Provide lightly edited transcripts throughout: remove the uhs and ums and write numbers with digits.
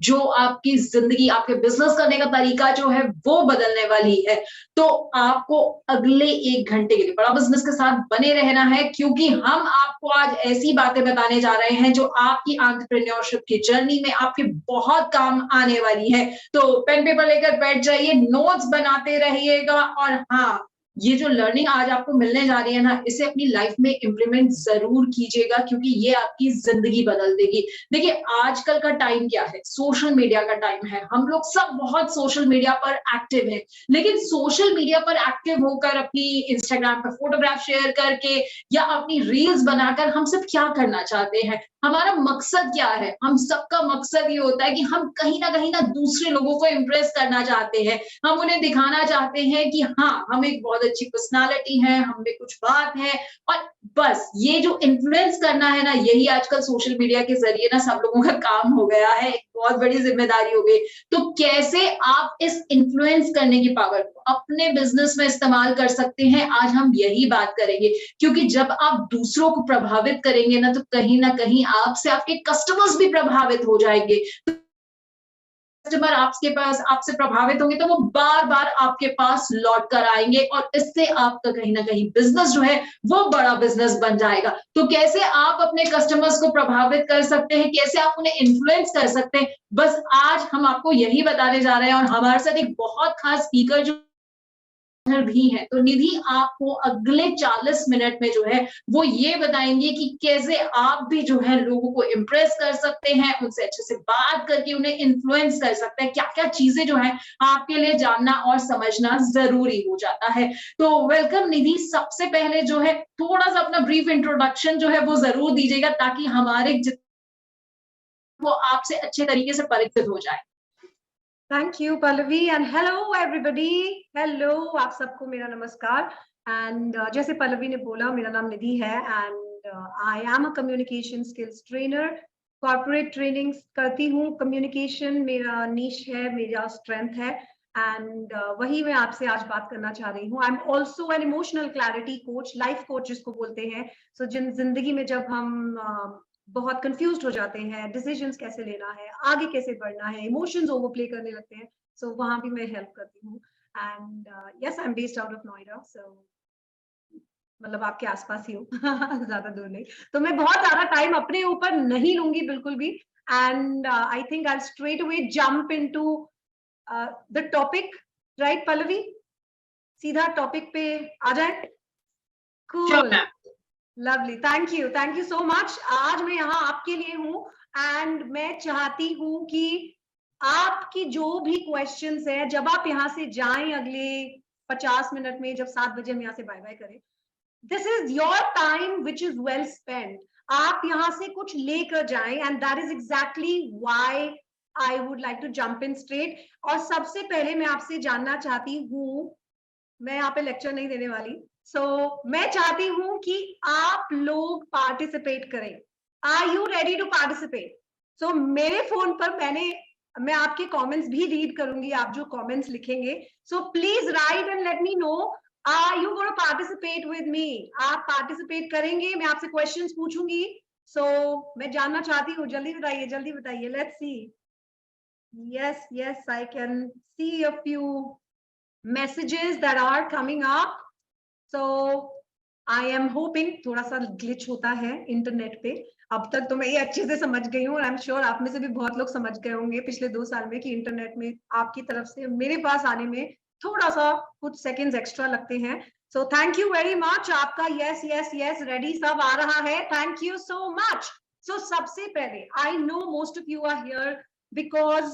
जो आपकी जिंदगी, आपके बिजनेस करने का तरीका जो है वो बदलने वाली है। तो आपको अगले 1 घंटे के लिए बड़ा बिजनेस के साथ बने रहना है, क्योंकि हम आपको आज ऐसी बातें बताने जा रहे हैं जो आपकी एंटरप्रेन्योरशिप की जर्नी में आपके बहुत काम आने वाली है। तो पेन पेपर लेकर बैठ जाइए, नोट्स बनाते रहिएगा, और हाँ, ये जो लर्निंग आज आपको मिलने जा रही है ना, इसे अपनी लाइफ में इम्प्लीमेंट जरूर कीजिएगा, क्योंकि ये आपकी जिंदगी बदल देगी। देखिए, आजकल का टाइम क्या है, सोशल मीडिया का टाइम है। हम लोग सब बहुत सोशल मीडिया पर एक्टिव हैं, लेकिन सोशल मीडिया पर एक्टिव होकर अपनी इंस्टाग्राम पर फोटोग्राफ शेयर करके या अपनी रील्स बनाकर हम सब क्या करना चाहते हैं? हमारा मकसद क्या है? हम सबका मकसद ये होता है कि हम कहीं ना दूसरे लोगों को इम्प्रेस करना चाहते हैं। हम उन्हें दिखाना चाहते हैं कि हाँ, हम एक बहुत अच्छी पर्सनालिटी है, हम में कुछ बात है। और बस ये जो इन्फ्लुएंस करना है ना, यही आजकल सोशल मीडिया के जरिए ना सब लोगों का काम हो गया है, एक बहुत बड़ी जिम्मेदारी हो गई। तो कैसे आप इस इन्फ्लुएंस करने की पावर को अपने बिजनेस में इस्तेमाल कर सकते हैं, आज हम यही बात करेंगे। क्योंकि जब आप दूसरों को प्रभावित करेंगे ना, तो कहीं ना कहीं आपसे आपके कस्टमर्स भी प्रभावित हो जाएंगे। कस्टमर आपके पास आपसे प्रभावित होंगे तो वो बार बार आपके पास लौट कर आएंगे, और इससे आपका कहीं ना कहीं बिजनेस जो है वो बड़ा बिजनेस बन जाएगा। तो कैसे आप अपने कस्टमर्स को प्रभावित कर सकते हैं, कैसे आप उन्हें इन्फ्लुएंस कर सकते हैं, बस आज हम आपको यही बताने जा रहे हैं। और हमारे साथ एक बहुत खास स्पीकर जो भी है, तो निधि आपको अगले 40 मिनट में जो है वो ये बताएंगे कि कैसे आप भी जो है लोगों को इम्प्रेस कर सकते हैं, उनसे अच्छे से बात करके उन्हें इन्फ्लुएंस कर सकते हैं। क्या क्या चीजें जो है आपके लिए जानना और समझना जरूरी हो जाता है। तो वेलकम निधि, सबसे पहले जो है थोड़ा सा अपना ब्रीफ इंट्रोडक्शन जो है वो जरूर दीजिएगा, ताकि हमारे वो आपसे अच्छे तरीके से परिचित हो जाए। Thank you Pallavi and hello everybody. Hello, आप सबको मेरा नमस्कार। एंड जैसे पल्लवी ने बोला, मेरा नाम निधि है and I am a communication skills trainer. Corporate training करती हूँ, कम्युनिकेशन मेरा नीश है, मेरा स्ट्रेंथ है। एंड वही मैं आपसे आज बात करना चाह रही हूँ। I am also an emotional clarity coach, life coach जिसको बोलते हैं। सो जिंदगी में जब हम बहुत कंफ्यूज्ड हो जाते हैं, डिसीजंस कैसे लेना है, आगे कैसे बढ़ना है, इमोशंस ओवरप्ले करने लगते हैं, सो वहां भी मैं हेल्प करती हूँ। And yes, I am based out of Noida, so मतलब आपके आसपास ही हूँ ज्यादा दूर नहीं। तो मैं बहुत ज्यादा टाइम अपने ऊपर नहीं लूंगी बिल्कुल भी। And I think I straight away jump into the topic, right Pallavi? सीधा टॉपिक पे आ जाए। Cool, lovely, thank you so much. आज मैं यहाँ आपके लिए हूँ एंड मैं चाहती हूँ कि आपकी जो भी क्वेश्चंस है, जब आप यहाँ से जाएं अगले 50 मिनट में, जब 7 बजे हम यहाँ से बाय बाय करें, this is your time which is well spend. आप यहाँ से कुछ लेकर जाएं and that is exactly why I would like to jump in straight. और सबसे पहले मैं आपसे जानना चाहती हूँ, मैं यहाँ पे लेक्चर नहीं देने वाली, मैं चाहती हूं कि आप लोग पार्टिसिपेट करें। Are you ready to participate? मेरे फोन पर मैं आपके कमेंट्स भी रीड करूंगी, आप जो कमेंट्स लिखेंगे। So please write and let me know, are you gonna participate with me? आप पार्टिसिपेट करेंगे, मैं आपसे क्वेश्चंस पूछूंगी। मैं जानना चाहती हूँ, जल्दी बताइए, let's see. yes, I can see a few messages that are coming up. So I am hoping, थोड़ा सा ग्लिच होता है इंटरनेट पे। अब तक तो मैं ये अच्छे से समझ गई हूँ और आई एम श्योर आप में से भी बहुत लोग समझ गए होंगे पिछले 2 साल में कि इंटरनेट में आपकी तरफ से मेरे पास आने में थोड़ा सा कुछ सेकंड्स एक्स्ट्रा लगते हैं। So thank you very much. आपका यस रेडी सब आ रहा है, thank you so much. So सबसे पहले, I know most of you are here because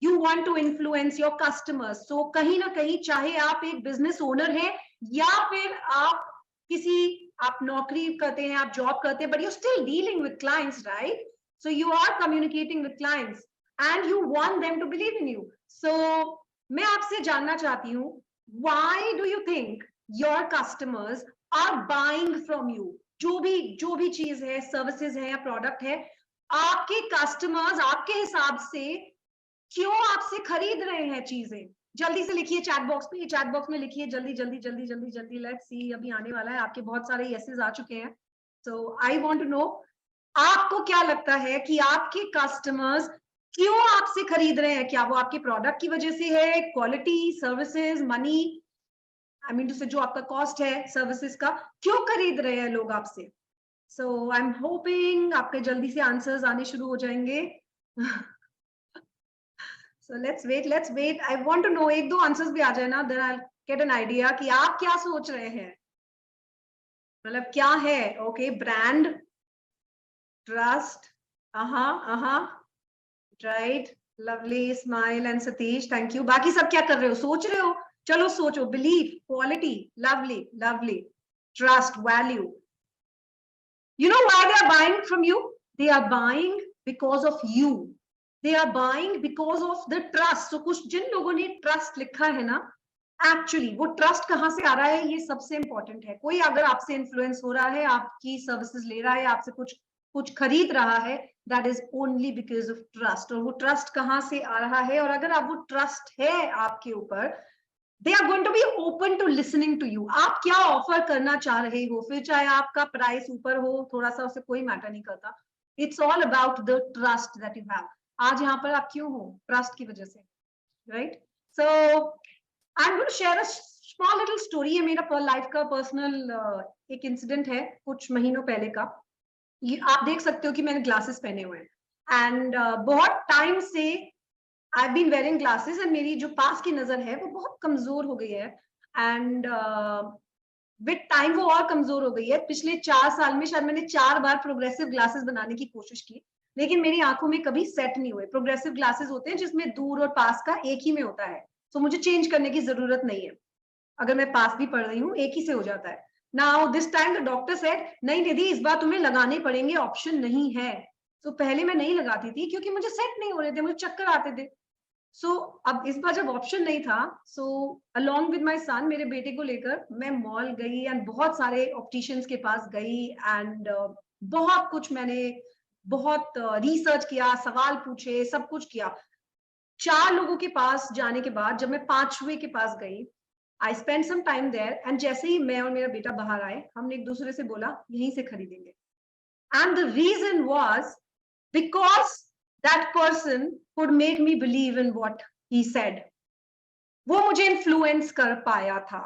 you want to influence your customers. So कहीं ना कहीं, चाहे आप एक बिजनेस ओनर हैं या फिर आप नौकरी करते हैं, आप जॉब करते हैं, but you still dealing with clients, right? So you are communicating with clients and you want them to believe in you. So मैं आपसे जानना चाहती हूँ, why do you think your customers are buying from you? जो भी चीज है, services है या प्रोडक्ट है, आपके कस्टमर्स आपके हिसाब से क्यों आपसे खरीद रहे हैं चीजें? जल्दी से लिखिए चैट बॉक्स पे, चैट बॉक्स में लिखिए जल्दी। लेट्स सी, अभी आने वाला है, आपके बहुत सारे येसेस आ चुके हैं। So I want to no, आपको क्या लगता है कि आपके कस्टमर्स क्यों आपसे खरीद रहे हैं? क्या वो आपके प्रोडक्ट की वजह से है, quality, services, money, I mean to say जो आपका कॉस्ट है सर्विसेज का, क्यों खरीद रहे हैं लोग आपसे? सो आई एम होपिंग आपके जल्दी से आंसर्स आने शुरू हो जाएंगे. So let's wait. I want to know, एक दो आंसर्स भी आ जाए ना, then I'll get an idea कि आप क्या सोच रहे हैं, मतलब क्या है. Okay, brand, trust, right, lovely, smile and Satish, thank you. बाकी सब क्या कर रहे हो, सोच रहे हो? चलो सोचो. Believe, quality, lovely, trust, value. You know why they are buying from you? They are buying because of you. They are buying because of the trust. So कुछ जिन लोगों ने ट्रस्ट लिखा है ना, एक्चुअली वो ट्रस्ट कहाँ से आ रहा है, ये सबसे इंपॉर्टेंट है. कोई अगर आपसे इन्फ्लुएंस हो रहा है, आपकी सर्विसेज ले रहा है, आपसे कुछ खरीद रहा है, that is only because of trust. और वो ट्रस्ट कहाँ से आ रहा है, और अगर आप वो ट्रस्ट है आपके ऊपर, they are going to be open to listening to you. आप क्या ऑफर करना चाह रहे हो, फिर चाहे आपका प्राइस ऊपर हो थोड़ा सा, उससे कोई मैटर नहीं करता. It's all about the trust that you have. आज यहाँ पर आप क्यों हो? ट्रस्ट की वजह से, right? So I am going to share a small little story. ये मेरा लाइफ का पर्सनल एक इंसिडेंट है कुछ महीनों पहले का. ये आप देख सकते हो कि मैंने ग्लासेस पहने हुए हैं, एंड बहुत टाइम से I've been wearing glasses, and मेरी जो पास की नजर है वो बहुत कमजोर हो गई है, एंड विद टाइम वो और कमजोर हो गई है. पिछले 4 साल में शायद मैंने 4 बार प्रोग्रेसिव ग्लासेस बनाने की कोशिश की, लेकिन मेरी आंखों में कभी सेट नहीं हुए. प्रोग्रेसिव ग्लासेस होते हैं जिसमें दूर और पास का एक ही में होता है, तो मुझे चेंज करने की जरूरत नहीं है. अगर मैं पास भी पढ़ रही हूँ एक ही से हो जाता है. Now this time the doctor said, नहीं दीदी इस बार तुम्हें लगाने पड़ेंगे, ऑप्शन नहीं है. तो पहले मैं नहीं लगाती थी क्योंकि मुझे सेट नहीं हो रहे थे, मुझे चक्कर आते थे. अब इस बार जब ऑप्शन नहीं था, अलोंग विद माय सन, मेरे बेटे को लेकर मैं मॉल गई एंड बहुत सारे ऑप्टिशियंस के पास गई, एंड बहुत कुछ मैंने बहुत रिसर्च किया, सवाल पूछे, सब कुछ किया. 4 लोगों के पास जाने के बाद जब मैं 5वें के पास गई, I spend some time there, and जैसे ही मैं और मेरा बेटा बाहर आए, हमने एक दूसरे से बोला यहीं से खरीदेंगे. And the reason was because that person could make me believe in what he said. वो मुझे influence कर पाया था,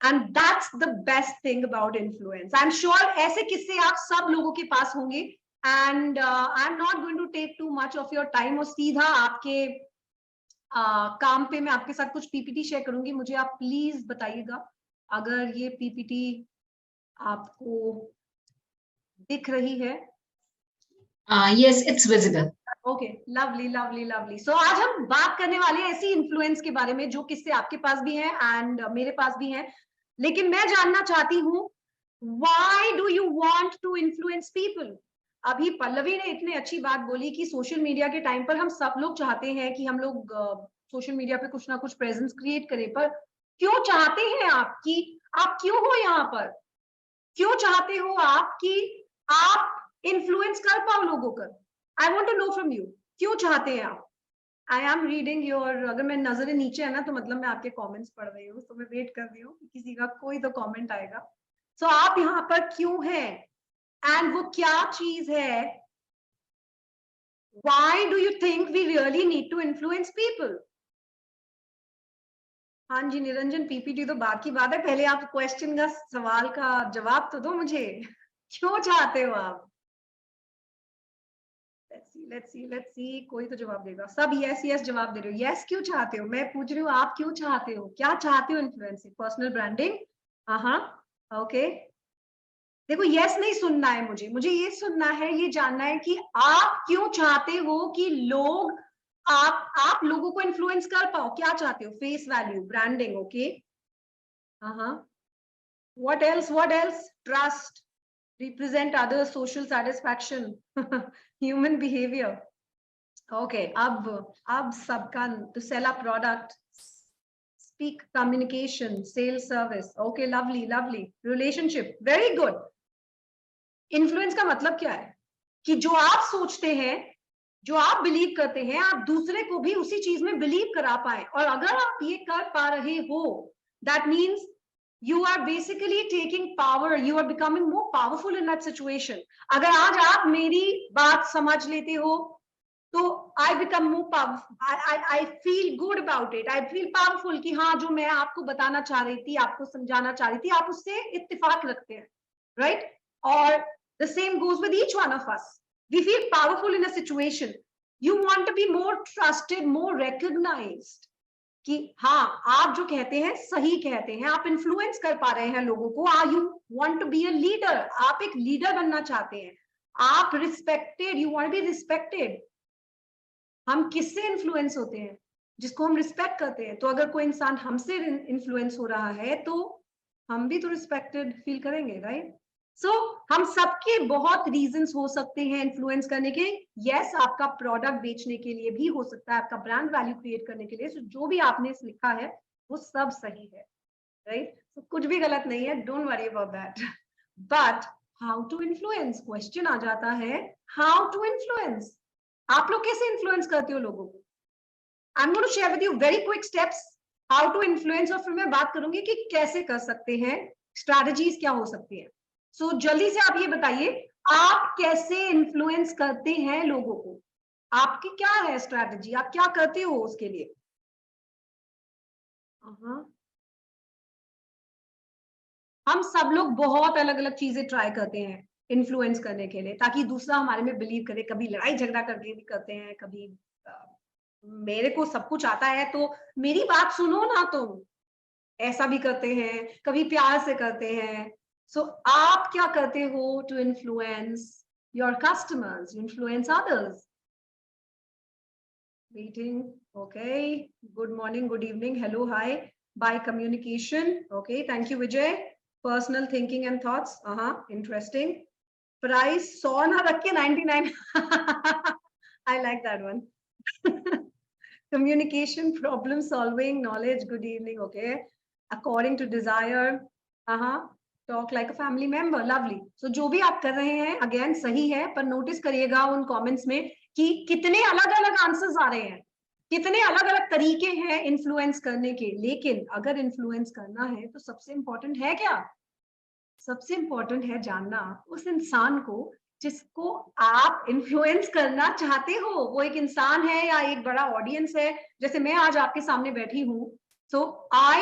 and that's the best thing about influence. I'm sure ऐसे किस्से आप सब लोगों के पास होंगे, and I'm not going to take too much of your time. और सीधा आपके काम पे मैं आपके साथ कुछ पीपीटी शेयर करूंगी. मुझे आप प्लीज बताइएगा अगर ये पीपीटी आपको दिख रही है. Yes, it's visible. Okay, lovely. So आज हम बात करने वाले हैं ऐसी इन्फ्लुएंस के बारे में जो किससे आपके पास भी हैं एंड मेरे पास भी हैं. लेकिन मैं जानना चाहती हूँ, why do you want to influence people? अभी पल्लवी ने इतनी अच्छी बात बोली कि सोशल मीडिया के टाइम पर हम सब लोग चाहते हैं कि हम लोग सोशल मीडिया पे कुछ ना कुछ प्रेजेंस क्रिएट करें, पर क्यों चाहते हैं आप कि आप क्यों हो यहाँ पर? क्यों चाहते हो आप कि आप इन्फ्लुएंस कर पाओ लोगों को? I want to know from you, क्यों चाहते हैं आप? I am reading your, अगर मैं नजरें नीचे है ना तो मतलब मैं आपके कमेंट्स पढ़ रही हूँ, तो मैं वेट कर रही हूँ किसी का कोई तो कमेंट आएगा. सो आप यहाँ पर क्यों हैं, एंड वो क्या चीज है? Why do you think we really need to influence people? हाँ जी निरंजन, पीपीटी तो बात की बात है, पहले आप क्वेश्चन का, सवाल का जवाब तो दो मुझे. क्यों चाहते हो आप? Let's see, कोई तो जवाब देगा. सब yes जवाब दे रहे हो. yes क्यों चाहते हो? मैं पूछ रही हूँ आप क्यों चाहते हो, क्या चाहते हो? Influence, personal branding. ओके, देखो yes नहीं सुनना है मुझे ये सुनना है, ये जानना है कि आप क्यों चाहते हो कि लोग आप लोगों को इन्फ्लुएंस कर पाओ. क्या चाहते हो? Face value, branding. Okay, what else? Trust, represent others, social satisfaction, human behavior. Okay, अब सबका, to sell a product, speak, communication, sales, service. Okay, lovely. Relationship, very good. Influence का मतलब क्या है? कि जो आप सोचते हैं, जो आप बिलीव करते हैं, आप दूसरे को भी उसी चीज में बिलीव करा पाए. और अगर आप ये कर पा रहे हो, that means you are basically taking power, you are becoming more powerful in that situation. अगर आज आप मेरी बात समझ लेते हो, तो I become more powerful, I feel good about it, I feel powerful कि हाँ जो मैं आपको बताना चाह रही थी, आपको समझाना चाह रही थी, आप उससे इत्तेफाक रखते हैं, राइट? और the same goes with each one of us, we feel powerful in a situation, you want to be more trusted, more recognised, कि हाँ आप जो कहते हैं सही कहते हैं, आप इन्फ्लुएंस कर पा रहे हैं लोगों को, you want to be a leader, आप एक लीडर बनना चाहते हैं, आप respected, you want be respected. हम किससे इन्फ्लुएंस होते हैं? जिसको हम रिस्पेक्ट करते हैं। तो अगर कोई इंसान हमसे इन्फ्लुएंस हो रहा है तो हम भी तो रिस्पेक्टेड फील करेंगे, राइट? सो हम सबके बहुत रीजंस हो सकते हैं इन्फ्लुएंस करने के। यस, आपका प्रोडक्ट बेचने के लिए भी हो सकता है, आपका ब्रांड वैल्यू क्रिएट करने के लिए। so, जो भी आपने लिखा है वो सब सही है, राइट? so, कुछ भी गलत नहीं है, don't worry about that. But how to influence, question आ जाता है, हाउ टू इन्फ्लुएंस, आप लोग कैसे इन्फ्लुएंस करते हो लोगों को? I am going to share with you very quick steps how to influence, और फिर मैं बात करूंगी कि कैसे कर सकते हैं, स्ट्रैटेजीज क्या हो सकती है। सो जल्दी से आप ये बताइए, आप कैसे इन्फ्लुएंस करते हैं लोगों को? आपकी क्या है स्ट्रैटेजी, आप क्या करते हो उसके लिए? हम सब लोग बहुत अलग अलग चीजें ट्राई करते हैं इन्फ्लुएंस करने के लिए, ताकि दूसरा हमारे में बिलीव करे। कभी लड़ाई झगड़ा करके भी करते हैं, कभी मेरे को सब कुछ आता है तो मेरी बात सुनो ना तुम, ऐसा भी करते हैं, कभी प्यार से करते हैं। सो आप क्या करते हो to influence your customers, influence others? Meeting, okay, good morning, good evening, hello, hi, bye communication, okay, thank you Vijay. Personal thinking and thoughts, interesting. Price 100 ना रख के 99। I like that one. communication, problem solving, knowledge, good evening, okay, according to desire, talk like a family member, lovely. So जो भी आप कर रहे हैं again सही है, पर नोटिस करिएगा उन कमेंट्स में कि कितने अलग अलग आंसर्स आ रहे हैं, कितने अलग अलग तरीके हैं इन्फ्लुएंस करने के। लेकिन अगर इन्फ्लुएंस करना है तो सबसे इंपॉर्टेंट है क्या? सबसे इंपॉर्टेंट है जानना उस इंसान को जिसको आप इन्फ्लुएंस करना चाहते हो। वो एक इंसान है या एक बड़ा ऑडियंस है। जैसे मैं आज आपके सामने बैठी हूँ, so I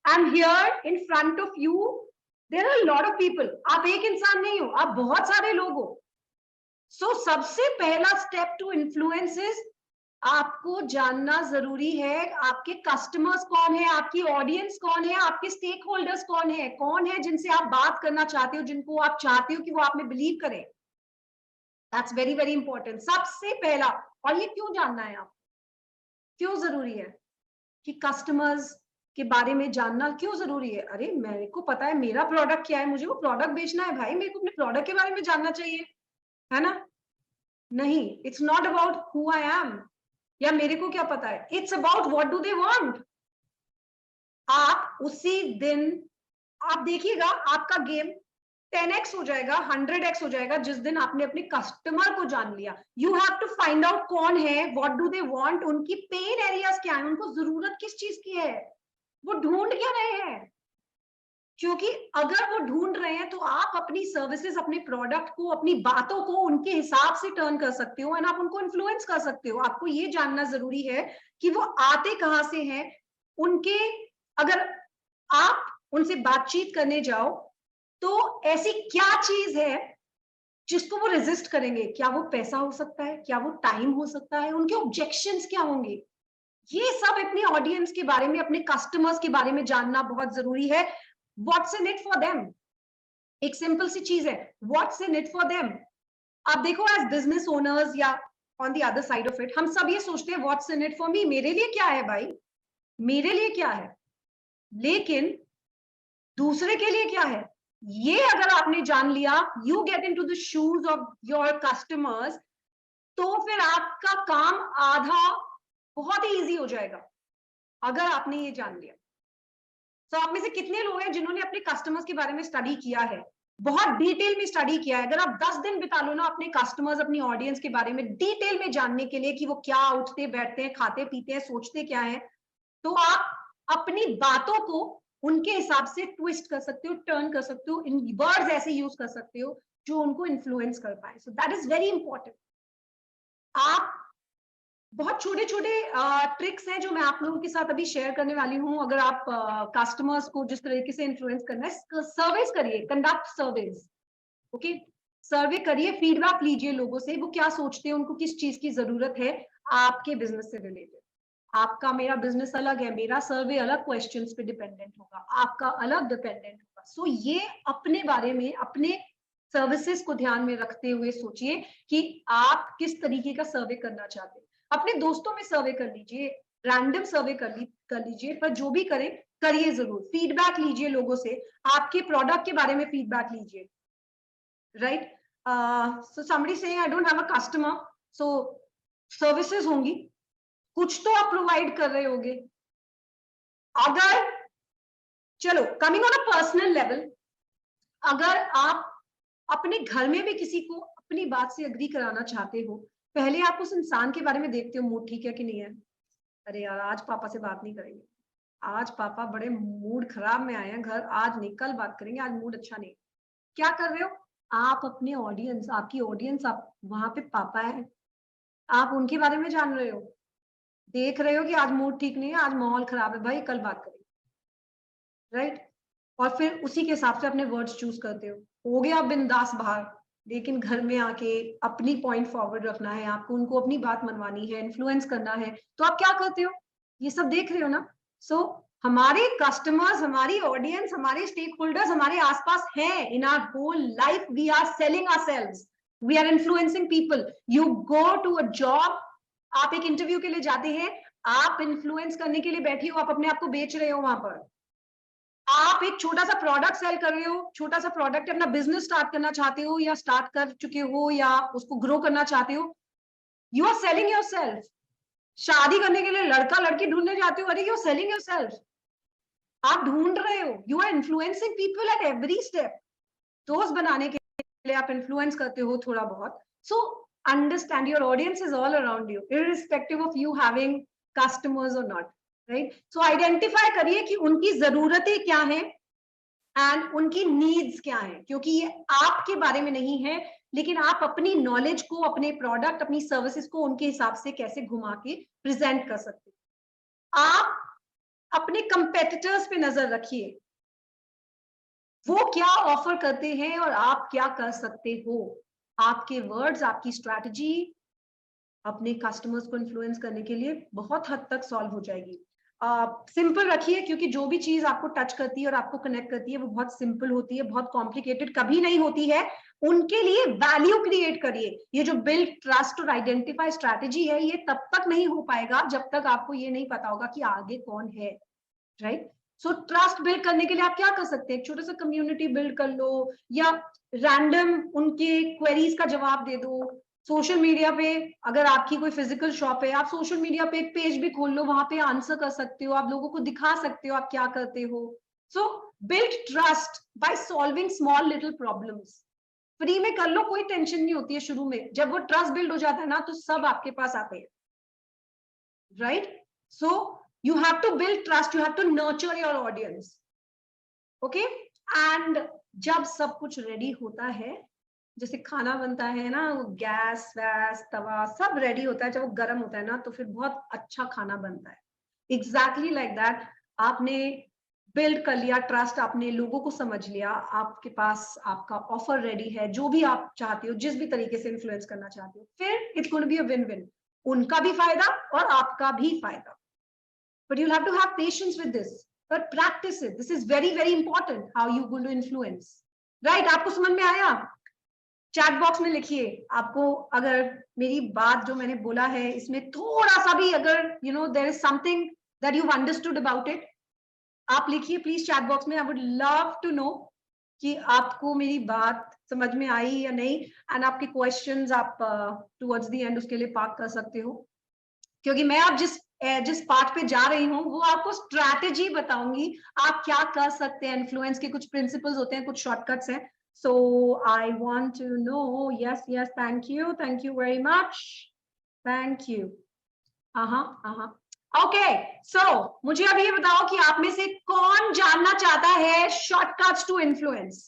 am here in front of you, there are lot of people. आप एक इंसान नहीं हो, आप बहुत सारे लोग हो। सो सबसे पहला स्टेप टू इन्फ्लुएंस इज, आपको जानना जरूरी है आपके कस्टमर्स कौन है, आपकी ऑडियंस कौन है, आपके स्टेक होल्डर्स कौन है जिनसे आप बात करना चाहते हो, जिनको आप चाहते हो कि वो आप में बिलीव करें। दैट्स वेरी वेरी इंपॉर्टेंट, सबसे पहला। और ये क्यों जानना है आप, क्यों जरूरी है कि कस्टमर्स के बारे में जानना क्यों जरूरी है? अरे मेरे को पता है मेरा प्रोडक्ट क्या है, मुझे वो प्रोडक्ट बेचना है भाई, मेरे को अपने प्रोडक्ट के बारे में जानना चाहिए, है ना? नहीं, it's not about who I am या मेरे को क्या पता है, it's about what do they want. आप उसी दिन आप देखिएगा आपका गेम 10x हो जाएगा, 100x हो जाएगा जिस दिन आपने अपने कस्टमर को जान लिया। You have to find out कौन है, व्हाट डू दे वांट, उनकी पेन एरियाज क्या है, उनको जरूरत किस चीज की है, वो ढूंढ क्या रहे हैं। क्योंकि अगर वो ढूंढ रहे हैं तो आप अपनी सर्विसेज, अपने प्रोडक्ट को, अपनी बातों को उनके हिसाब से टर्न कर सकते हो एंड आप उनको इन्फ्लुएंस कर सकते हो। आपको ये जानना जरूरी है कि वो आते कहां से हैं। उनके, अगर आप उनसे बातचीत करने जाओ तो ऐसी क्या चीज है जिसको वो रेजिस्ट करेंगे? क्या वो पैसा हो सकता है, क्या वो टाइम हो सकता है, उनके ऑब्जेक्शंस क्या होंगे? ये सब अपने ऑडियंस के बारे में, अपने कस्टमर्स के बारे में जानना बहुत जरूरी है। What's in it for them, एक सिंपल सी चीज है, what's in it for them. आप देखो एज बिजनेस ओनर्स या on the other side of it, हम सब ये सोचते हैं what's in it for me, मेरे लिए क्या है भाई, मेरे लिए क्या है। लेकिन दूसरे के लिए क्या है, ये अगर आपने जान लिया, you get into the shoes of your customers, तो फिर आपका काम आधा बहुत ही इजी हो जाएगा अगर आपने ये जान लिया। तो आप में से कितने लोग हैं जिन्होंने अपने कस्टमर्स के बारे में स्टडी किया है, बहुत डिटेल में स्टडी किया है? अगर आप 10 दिन बिता लो ना अपने कस्टमर्स, अपनी ऑडियंस के बारे में डिटेल में जानने के लिए कि वो क्या उठते बैठते हैं, खाते पीते हैं, सोचते क्या है, तो आप अपनी बातों को उनके हिसाब से ट्विस्ट कर सकते हो, टर्न कर सकते हो, इन वर्ड्स ऐसे यूज कर सकते हो जो उनको इन्फ्लुएंस कर पाए। So that is very important. आप बहुत छोटे छोटे ट्रिक्स हैं जो मैं आप लोगों के साथ अभी शेयर करने वाली हूँ। अगर आप कस्टमर्स को जिस तरीके से इन्फ्लुएंस करना है, सर्वेस करिए, कंडक्ट सर्वेस, ओके, सर्वे करिए, फीडबैक लीजिए लोगों से, वो क्या सोचते हैं, उनको किस चीज की जरूरत है आपके बिजनेस से रिलेटेड। आपका मेरा बिजनेस अलग है, मेरा सर्वे अलग क्वेश्चंस पे डिपेंडेंट होगा, आपका अलग डिपेंडेंट होगा। सो ये अपने बारे में, अपने सर्विसेज को ध्यान में रखते हुए सोचिए कि आप किस तरीके का सर्वे करना चाहते हैं। अपने दोस्तों में सर्वे कर लीजिए, रैंडम सर्वे कर लीजिए, पर जो भी करें करिए जरूर, फीडबैक लीजिए लोगों से, आपके प्रोडक्ट के बारे में फीडबैक लीजिए, right. So somebody saying I don't have a customer, so services होंगी, कुछ तो आप प्रोवाइड कर रहे होगे। अगर, चलो coming on a personal level, अगर आप अपने घर में भी किसी को अपनी बात से एग्री कराना चाहते हो, पहले आप उस इंसान के बारे में देखते हो मूड ठीक है कि नहीं है। अरे यार आज पापा से बात नहीं करेंगे, आज पापा बड़े मूड खराब में आए हैं घर, आज नहीं कल बात करेंगे, आज मूड अच्छा नहीं। क्या कर रहे हो आप? अपने ऑडियंस, आपकी ऑडियंस, आप वहां पे पापा है, आप उनके बारे में जान रहे हो, देख रहे हो कि आज मूड ठीक नहीं है, आज माहौल खराब है, भाई कल बात करेंगे, राइट। और फिर उसी के हिसाब से अपने वर्ड्स चूज करते हो गया बिंदास बाहर, लेकिन घर में आके अपनी पॉइंट फॉरवर्ड रखना है आपको, उनको अपनी बात मनवानी है, इन्फ्लुएंस करना है, तो आप क्या करते हो? ये सब देख रहे हो ना। सो हमारे कस्टमर्स, हमारी ऑडियंस, हमारे स्टेक होल्डर्स हमारे आसपास हैं। In our whole life we are selling ourselves, we are influencing people. You go to a job, आप एक इंटरव्यू के लिए जाते हैं, आप इन्फ्लुएंस करने के लिए बैठी हो, आप अपने आप को बेच रहे हो वहां पर। आप एक छोटा सा प्रोडक्ट सेल कर रहे हो, छोटा सा प्रोडक्ट, अपना बिजनेस स्टार्ट करना चाहते हो या स्टार्ट कर चुके हो या उसको ग्रो करना चाहते हो, यू आर सेलिंग योरसेल्फ। शादी करने के लिए लड़का लड़की ढूंढने जाते हो, अरे यू आर सेलिंग योरसेल्फ, आप ढूंढ रहे हो, you are influencing people at every step. दोस्त बनाने के लिए आप इन्फ्लुएंस करते हो थोड़ा बहुत। So understand your audience is all around you, irrespective of you having customers और नॉट, राइट। सो आइडेंटिफाई करिए कि उनकी जरूरतें क्या हैं एंड उनकी नीड्स क्या है, क्योंकि ये आपके बारे में नहीं है, लेकिन आप अपनी नॉलेज को, अपने प्रोडक्ट, अपनी सर्विसेज को उनके हिसाब से कैसे घुमा के प्रेजेंट कर सकते हैं। आप अपने कंपेटिटर्स पे नजर रखिए, वो क्या ऑफर करते हैं और आप क्या कर सकते हो। आपके वर्ड्स, आपकी स्ट्रैटेजी अपने कस्टमर्स को इन्फ्लुएंस करने के लिए बहुत हद तक सॉल्व हो जाएगी। सिंपल रखिए, क्योंकि जो भी चीज आपको टच करती है और आपको कनेक्ट करती है वो बहुत सिंपल होती है, बहुत कॉम्प्लिकेटेड कभी नहीं होती है। उनके लिए वैल्यू क्रिएट करिए। ये जो बिल्ड ट्रस्ट और आइडेंटिफाई स्ट्रैटेजी है, ये तब तक नहीं हो पाएगा जब तक आपको ये नहीं पता होगा कि आगे कौन है, राइट। सो ट्रस्ट बिल्ड करने के लिए आप क्या कर सकते हैं? एक छोटा सा कम्युनिटी बिल्ड कर लो, या रैंडम उनके क्वेरीज का जवाब दे दो। सोशल मीडिया पे, अगर आपकी कोई फिजिकल शॉप है, आप सोशल मीडिया पे एक पेज भी खोल लो, वहां पे आंसर कर सकते हो, आप लोगों को दिखा सकते हो आप क्या करते हो। सो build trust by solving small little problems. Free में कर लो, कोई टेंशन नहीं होती है शुरू में। जब वो ट्रस्ट बिल्ड हो जाता है ना, तो सब आपके पास आते हैं, right. So you have to build trust, you have to nurture your audience, okay। and जब सब कुछ रेडी होता है, जैसे खाना बनता है ना, वो गैस वैस तवा सब रेडी होता है, जब वो गर्म होता है ना, तो फिर बहुत अच्छा खाना बनता है। एग्जैक्टली लाइक दैट, आपने बिल्ड कर लिया ट्रस्ट, आपने लोगों को समझ लिया, आपके पास आपका ऑफर रेडी है, जो भी आप चाहते हो, जिस भी तरीके से इन्फ्लुएंस करना चाहते हो, फिर it's going to be a win win, उनका भी फायदा और आपका भी फायदा। But you'll have to have patience with this, but practice it. This is very very important, how you going to influence, right। आपको समझ में आया? चैट बॉक्स में लिखिए, आपको अगर मेरी बात जो मैंने बोला है इसमें थोड़ा सा भी अगर there is something that you've understood about it, आप लिखिए प्लीज चैट बॉक्स में। I would love to know कि आपको मेरी बात समझ में आई या नहीं, एंड आपके क्वेश्चंस आप टुवर्ड्स द एंड उसके लिए पार्क कर सकते हो, क्योंकि मैं आप जिस पार्ट पे जा रही हूँ वो आपको स्ट्रैटेजी बताऊंगी, आप क्या कर सकते हैं। इन्फ्लुएंस के कुछ प्रिंसिपल्स होते हैं, कुछ शॉर्टकट्स हैं। So I want to know, yes yes, thank you very much, thank you. Okay, so मुझे अब ये बताओ कि आप में से कौन जानना चाहता है शॉर्टकट्स टू इन्फ्लुएंस?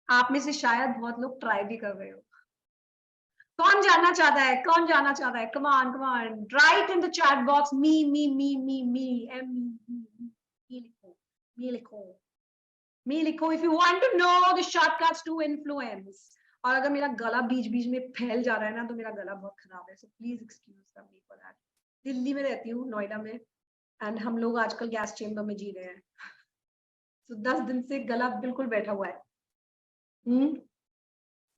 आप में से शायद बहुत लोग ट्राई भी कर रहे हो, कौन जानना चाहता है, कौन जानना चाहता है? Come on, write in the chat box me M लिखो, मी लिखो, मी लिखो if you want to know the shortcuts to influence. और अगर मेरा गला बीच बीच में फैल जा रहा है ना, तो मेरा गला बहुत खराब है, so please excuse me for that. Delhi में रहती हूँ, नोएडा में, एंड हम लोग आजकल गैस चेम्बर में जी रहे हैं, तो 10 दिन से गला बिल्कुल बैठा हुआ है।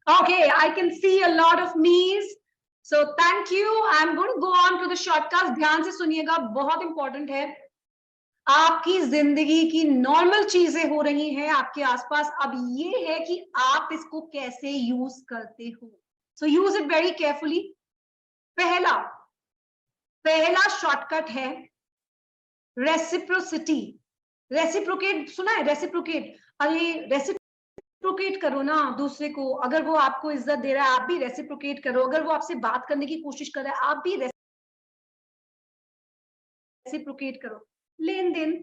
Okay, I can see a lot of me's. So thank you. I'm going to go on to the shortcuts. ध्यान से सुनिएगा, बहुत इंपॉर्टेंट है। आपकी जिंदगी की नॉर्मल चीजें हो रही हैं आपके आसपास, अब ये है कि आप इसको कैसे यूज करते हो। So use it very carefully. पहला शॉर्टकट है रेसिप्रोसिटी। रेसिप्रोकेट सुना है? रेसिप्रोकेट, अरे रेसिप्रोकेट करो ना दूसरे को। अगर वो आपको इज्जत दे रहा है, आप भी रेसिप्रोकेट करो। अगर वो आपसे बात करने की कोशिश कर रहा है, आप भी रेसिप्रोकेट करो। लेन देन,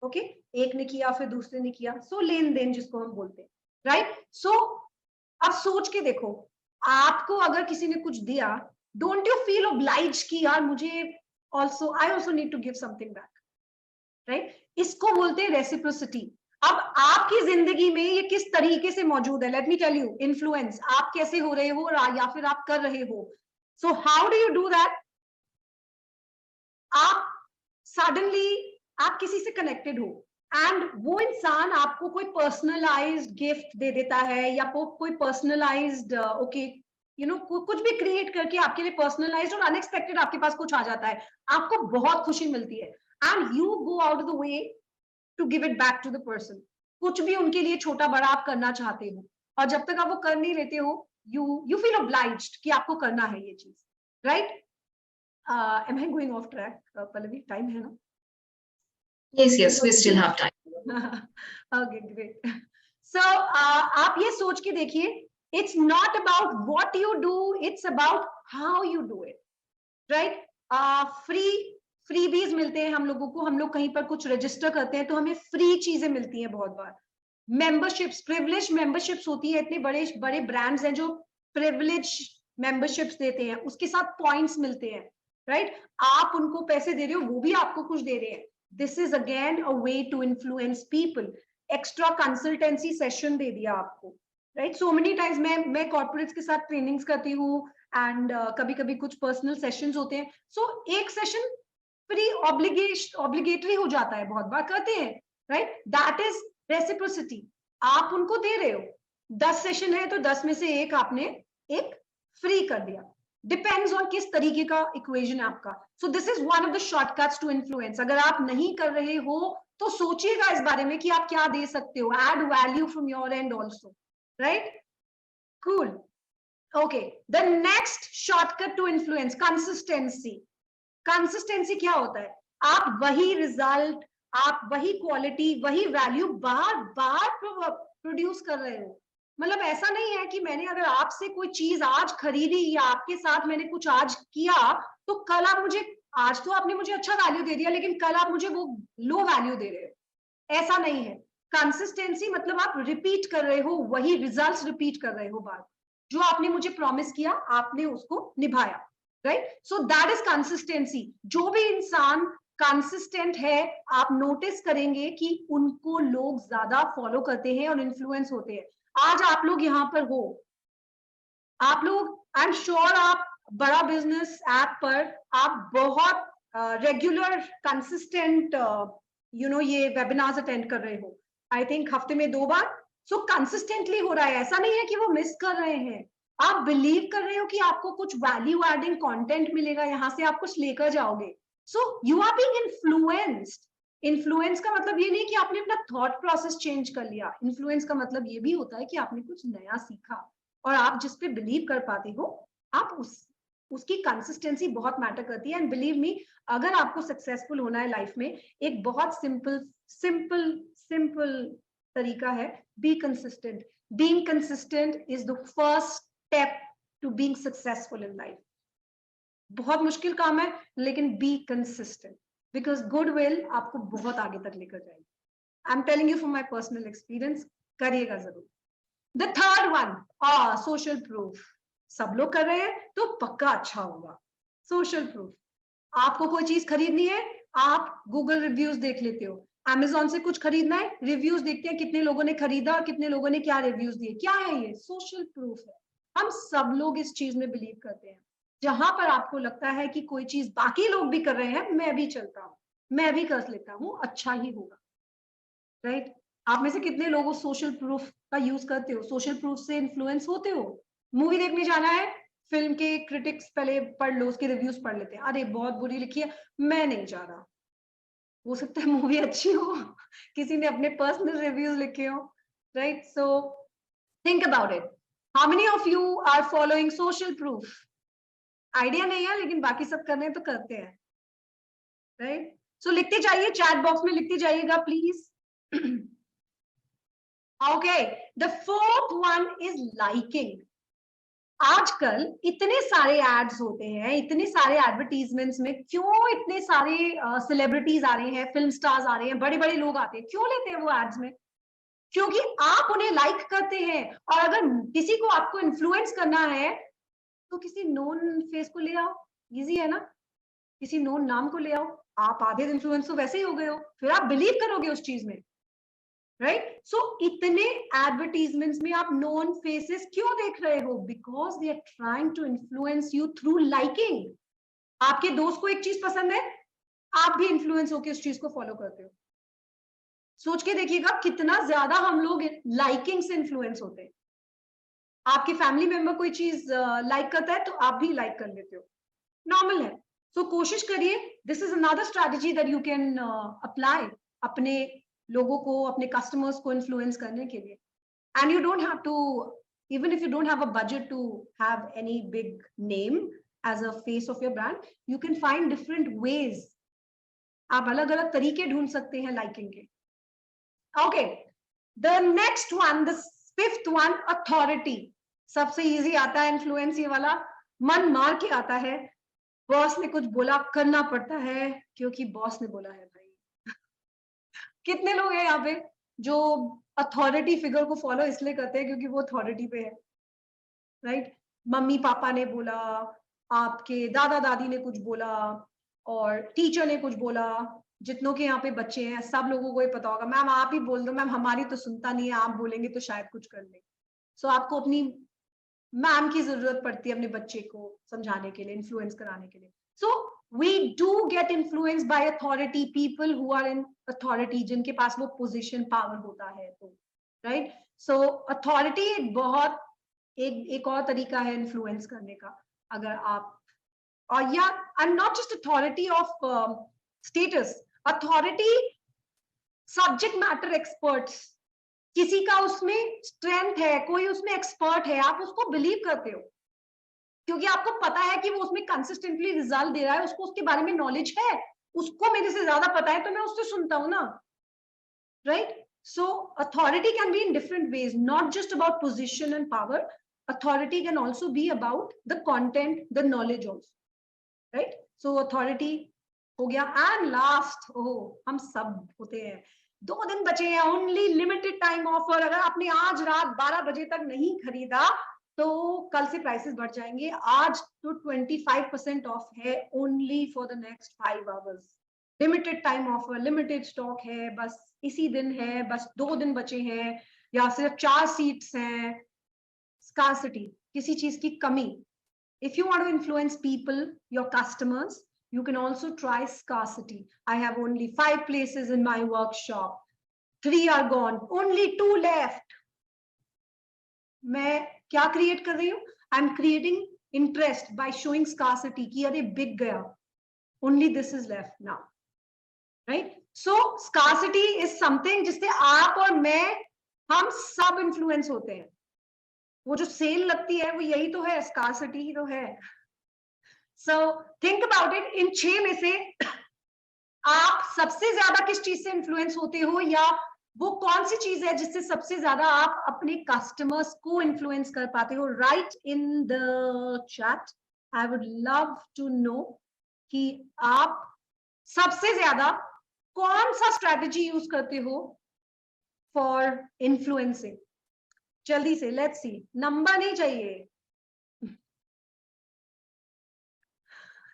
ओके, एक ने किया फिर दूसरे ने किया, सो लेन देन जिसको हम बोलते हैं, राइट। सो अब सोच के देखो, आपको अगर किसी ने कुछ दिया, डोंट यू फील ऑब्लाइज कि यार मुझे also, I also need to give something back, right. इसको बोलते हैं रेसिप्रोसिटी। अब आपकी जिंदगी में ये किस तरीके से मौजूद है, let me tell you. Influence, आप कैसे हो रहे हो या फिर आप कर रहे हो। So how do you do that? आप सडनली आप किसी से कनेक्टेड हो, एंड वो इंसान आपको कोई पर्सनलाइज्ड गिफ्ट दे देता है, या कोई पर्सनलाइज्ड ओके यू नो कुछ भी क्रिएट करके आपके लिए पर्सनलाइज्ड और अनएक्सपेक्टेड आपके पास कुछ आ जाता है, आपको बहुत खुशी मिलती है, and you go out of the way to give it back to the person. कुछ भी उनके लिए छोटा बड़ा आप करना चाहते हो, और जब तक आप वो कर नहीं लेते हो, यू फील ऑब्लाइज्ड कि आपको करना है ये चीज, right. Am I going off track Pallavi? Time है ना? Yes, we still have time. Okay, great. So आप ये सोच के देखिए, it's not about what you do, it's about how you do it, right? Freebies मिलते हैं हम लोगों को, हम लोग कहीं पर कुछ रजिस्टर करते हैं तो हमें फ्री चीजें मिलती हैं बहुत बार। मेंबरशिप्स, प्रिविलेज मेंबरशिप्स होती है, इतने बड़े बड़े ब्रांड्स हैं जो प्रिविलेज मेंबरशिप्स देते हैं, उसके साथ पॉइंट्स मिलते हैं, राइट। आप उनको पैसे दे रहे हो, वो भी आपको कुछ दे रहे हैं। This is again a way to influence people. Extra consultancy session दे दिया आपको, राइट। सो मेनी टाइम्स मैं कॉर्पोरेट्स के साथ ट्रेनिंग्स करती हूँ, एंड कभी कभी कुछ पर्सनल सेशंस होते हैं। सो एक सेशन फ्री ऑब्लिगेटरी हो जाता है, बहुत बार करते हैं, राइट। That is reciprocity. आप उनको दे रहे हो, 10 सेशन है तो 10 में से एक आपने एक फ्री कर दिया, डिपेंड्स ऑन किस तरीके का इक्वेशन आपका। So this is one of the shortcuts to influence. अगर आप नहीं कर रहे हो तो सोचिएगा इस बारे में कि आप क्या दे सकते हो, add value from your end also, right. Cool, okay. The next shortcut to influence, consistency. Consistency क्या होता है? आप वही रिजल्ट, आप वही क्वालिटी, वही वैल्यू बार बार प्रोड्यूस कर रहे हो। मतलब ऐसा नहीं है कि मैंने अगर आपसे कोई चीज आज खरीदी या आपके साथ मैंने कुछ आज किया, तो कल आप मुझे, आज तो आपने मुझे अच्छा वैल्यू दे दिया लेकिन कल आप मुझे वो लो वैल्यू दे रहे हो, ऐसा नहीं है। कंसिस्टेंसी मतलब आप रिपीट कर रहे हो, वही रिजल्ट्स रिपीट कर रहे हो बार। जो आपने मुझे प्रॉमिस किया आपने उसको निभाया, right. So that is consistency. जो भी इंसान कंसिस्टेंट है, आप नोटिस करेंगे कि उनको लोग ज्यादा फॉलो करते हैं और इन्फ्लुएंस होते हैं। आज आप लोग यहाँ पर हो, आप लोग, आई एम श्योर आप बड़ा बिजनेस ऐप पर आप बहुत रेगुलर कंसिस्टेंट यू नो ये वेबिनार्स अटेंड कर रहे हो, आई थिंक हफ्ते में 2 बार। सो कंसिस्टेंटली हो रहा है, ऐसा नहीं है कि वो मिस कर रहे हैं। आप बिलीव कर रहे हो कि आपको कुछ वैल्यू एडिंग कंटेंट मिलेगा, यहाँ से आप कुछ लेकर जाओगे। So you are being influenced. Influence का मतलब ये नहीं कि आपने अपना थॉट प्रोसेस चेंज कर लिया। इन्फ्लुएंस का मतलब ये भी होता है कि आपने कुछ नया सीखा, और आप जिस पे बिलीव कर पाते हो, आप उसकी कंसिस्टेंसी बहुत मैटर करती है। एंड बिलीव मी, अगर आपको सक्सेसफुल होना है लाइफ में, एक बहुत सिंपल तरीका है, be consistent. Being consistent is the first step to being successful in life. बहुत मुश्किल काम है, लेकिन बी कंसिस्टेंट, बिकॉज गुडविल आपको बहुत आगे तक लेकर जाएगी। I am telling you from my personal experience, करिएगा जरूर। The third one, social proof. सब लोग कर रहे हैं तो पक्का अच्छा होगा। सोशल प्रूफ, आपको कोई चीज खरीदनी है, आप गूगल रिव्यूज देख लेते हो। अमेजोन से कुछ खरीदना है, रिव्यूज देखते हैं कितने लोगों ने खरीदा, कितने लोगों ने क्या रिव्यूज दिए। क्या है ये? सोशल प्रूफ है। हम सब लोग इस चीज में बिलीव करते हैं। जहां पर आपको लगता है कि कोई चीज बाकी लोग भी कर रहे हैं, मैं भी चलता हूँ, मैं भी कर लेता हूँ, अच्छा ही होगा, राइट? आप में से कितने लोग सोशल प्रूफ का यूज करते हो? सोशल प्रूफ से इन्फ्लुएंस होते हो? मूवी देखने जाना है, फिल्म के क्रिटिक्स पहले पढ़ लो, उसके रिव्यूज पढ़ लेते हैं, अरे बहुत बुरी लिखी है, मैं नहीं जा रहा। हो सकता है मूवी अच्छी हो, किसी ने अपने पर्सनल रिव्यूज लिखे हो, right? So think about it. How many of you are following social proof? Idea नहीं है, लेकिन बाकी सब कर रहे हैं तो करते हैं, राइट? सो लिखते जाइए, चैट बॉक्स में लिखते जाइएगा please. Okay, the fourth one is liking. आजकल इतने सारे एड्स होते हैं, इतने सारे एडवर्टीजमेंट्स में, क्यों इतने सारे सेलिब्रिटीज आ रहे हैं, फिल्म स्टार्स आ रहे हैं, बड़े बड़े लोग आते हैं, क्यों लेते हैं वो एड्स में? क्योंकि आप उन्हें लाइक करते हैं। और अगर किसी को आपको इन्फ्लुएंस करना है तो किसी नोन फेस को ले आओ, इजी है ना? किसी नोन नाम को ले आओ, आप आधे इन्फ्लुएंस तो वैसे ही हो गए हो, फिर आप बिलीव करोगे उस चीज में, राइट? सो इतने एडवर्टीजमेंट्स में आप नोन फेसेस क्यों देख रहे हो? Because they are trying to influence you through liking. आपके दोस्त को एक चीज पसंद है, आप भी इन्फ्लुएंस होकर उस चीज को फॉलो करते हो। सोच के देखिएगा कितना ज्यादा हम लोग लाइकिंग से इन्फ्लुएंस होते हैं। आपके फैमिली मेंबर कोई चीज लाइक करता है तो आप भी लाइक कर लेते हो, नॉर्मल है। सो कोशिश करिए, this is another strategy that you can apply अपने लोगों को, अपने कस्टमर्स को इन्फ्लुएंस करने के लिए। And you don't have to, even if you don't have a budget to have any big name as a face of your brand, you can find different ways. आप अलग अलग तरीके ढूंढ सकते हैं लाइकिंग के। Okay, the next one, the fifth one, authority. सबसे easy आता है इन्फ्लुएंस ये वाला, मन मार के आता है। बॉस ने कुछ बोला, करना पड़ता है क्योंकि बॉस ने बोला है भाई। कितने लोग हैं यहाँ पे जो अथॉरिटी फिगर को फॉलो इसलिए करते हैं क्योंकि वो अथॉरिटी पे है, राइट? मम्मी पापा ने बोला, आपके दादा दादी ने कुछ बोला, और टीचर ने कुछ बोला। जितनों के यहाँ पे बच्चे हैं सब लोगों को ही पता होगा, मैम आप ही बोल दो, मैम हमारी तो सुनता नहीं है, आप बोलेंगे तो शायद कुछ कर ले। सो आपको अपनी मैम की जरूरत पड़ती है अपने बच्चे को समझाने के लिए, इन्फ्लुएंस कराने के लिए। So we do get influence by authority, people who are in authority, जिनके पास वो पोजीशन पावर होता है, तो राइट? सो अथॉरिटी बहुत एक और तरीका है इन्फ्लुएंस करने का। अगर आप, और या and not just authority of status, authority subject matter experts. किसी का उसमें स्ट्रेंथ है, कोई उसमें एक्सपर्ट है, आप उसको बिलीव करते हो क्योंकि आपको पता है कि वो उसमें कंसिस्टेंटली रिजल्ट दे रहा है, उसको उसके बारे में नॉलेज है, उसको मेरे से ज्यादा पता है तो मैं उससे सुनता हूं ना, right? So authority can be in different ways, not just about position and power. Authority can also be about the content, the knowledge also, right? So authority हो गया। and last, हम सब होते हैं, 2 दिन बचे हैं, ओनली लिमिटेड टाइम ऑफर। अगर आपने आज रात 12 बजे तक नहीं खरीदा तो कल से प्राइसेस बढ़ जाएंगे। आज तो 25% ऑफ है, only for the next 5 hours. Limited time offer, limited stock है, बस इसी दिन है, बस 2 दिन बचे हैं, या सिर्फ 4 सीट्स हैं। स्कार्सिटी, किसी चीज की कमी। If you want to influence people, your customers, you can also try scarcity. I have only 5 places in my workshop. 3 are gone. Only 2 left. मैं क्या create कर रही हूँ? I'm creating interest by showing scarcity कि अरे बिक गया. Only this is left now. Right? So scarcity is something जिससे आप और मैं, हम सब influence होते हैं। वो जो सेल लगती है वो यही तो है, स्कार्सिटी ही तो है। सो थिंक अबाउट इट, इन 6 में से आप सबसे ज्यादा किस चीज से इन्फ्लुएंस होते हो, या वो कौन सी चीज है जिससे सबसे ज्यादा आप अपने कस्टमर्स को इन्फ्लुएंस कर पाते हो? Write in the chat, I would love to know कि आप सबसे ज्यादा कौन सा स्ट्रेटेजी यूज करते हो फॉर इन्फ्लुएंसिंग। जल्दी से, लेट्स सी, नंबर नहीं चाहिए,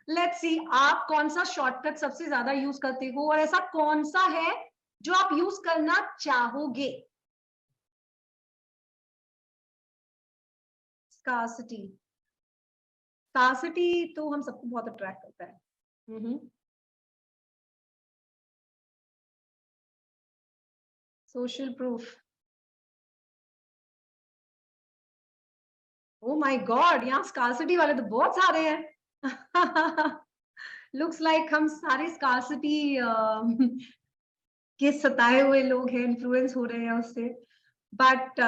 लेट्स सी आप कौन सा शॉर्टकट सबसे ज्यादा यूज करते हो और ऐसा कौन सा है जो आप यूज करना चाहोगे। स्कार्सिटी, स्कार्सिटी तो हम सबको बहुत अट्रैक्ट करता है। Social proof, oh my God, यहाँ स्कार्सिटी वाले तो बहुत सारे हैं। लुक्स लाइक हम सारे स्कार्सिटी के सताए हुए लोग हैं, इन्फ्लुएंस हो रहे हैं उससे। बट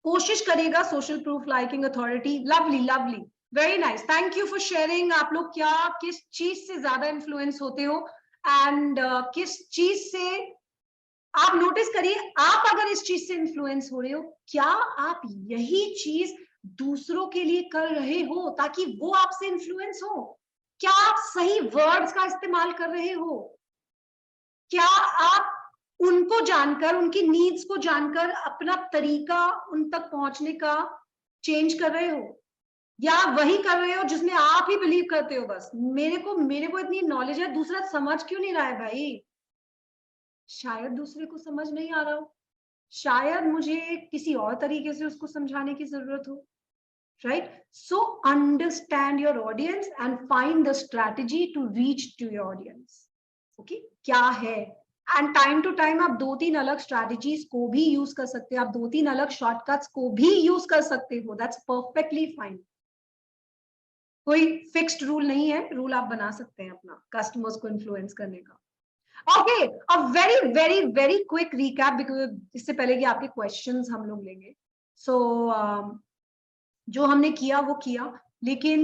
कोशिश करेगा social proof, liking, authority. Lovely lovely, very nice, thank you for sharing. आप लोग क्या किस चीज से ज्यादा इन्फ्लुएंस होते हो एंड किस चीज से आप नोटिस करिए, आप अगर इस चीज से इन्फ्लुएंस हो रहे हो, क्या आप यही चीज दूसरों के लिए कर रहे हो ताकि वो आपसे इन्फ्लुएंस हो? क्या आप सही वर्ड्स का इस्तेमाल कर रहे हो? क्या आप उनको जानकर, उनकी नीड्स को जानकर अपना तरीका उन तक पहुंचने का चेंज कर रहे हो, या वही कर रहे हो जिसमें आप ही बिलीव करते हो बस मेरे को इतनी नॉलेज है, दूसरा समझ क्यों नहीं रहा है भाई? शायद दूसरे को समझ नहीं आ रहा हो, शायद मुझे किसी और तरीके से उसको समझाने की जरूरत हो, right? So understand your audience and find the strategy to reach to your audience. Okay? क्या है? And time to time आप 2-3 अलग strategies को भी use कर सकते हो, आप 2-3 अलग shortcuts को भी use कर सकते हो, that's perfectly fine. कोई fixed rule नहीं है, rule आप बना सकते हैं अपना customers को influence करने का। Okay, a very quick recap because इससे पहले कि आपके questions हम लोग लेंगे। So जो हमने किया वो किया, लेकिन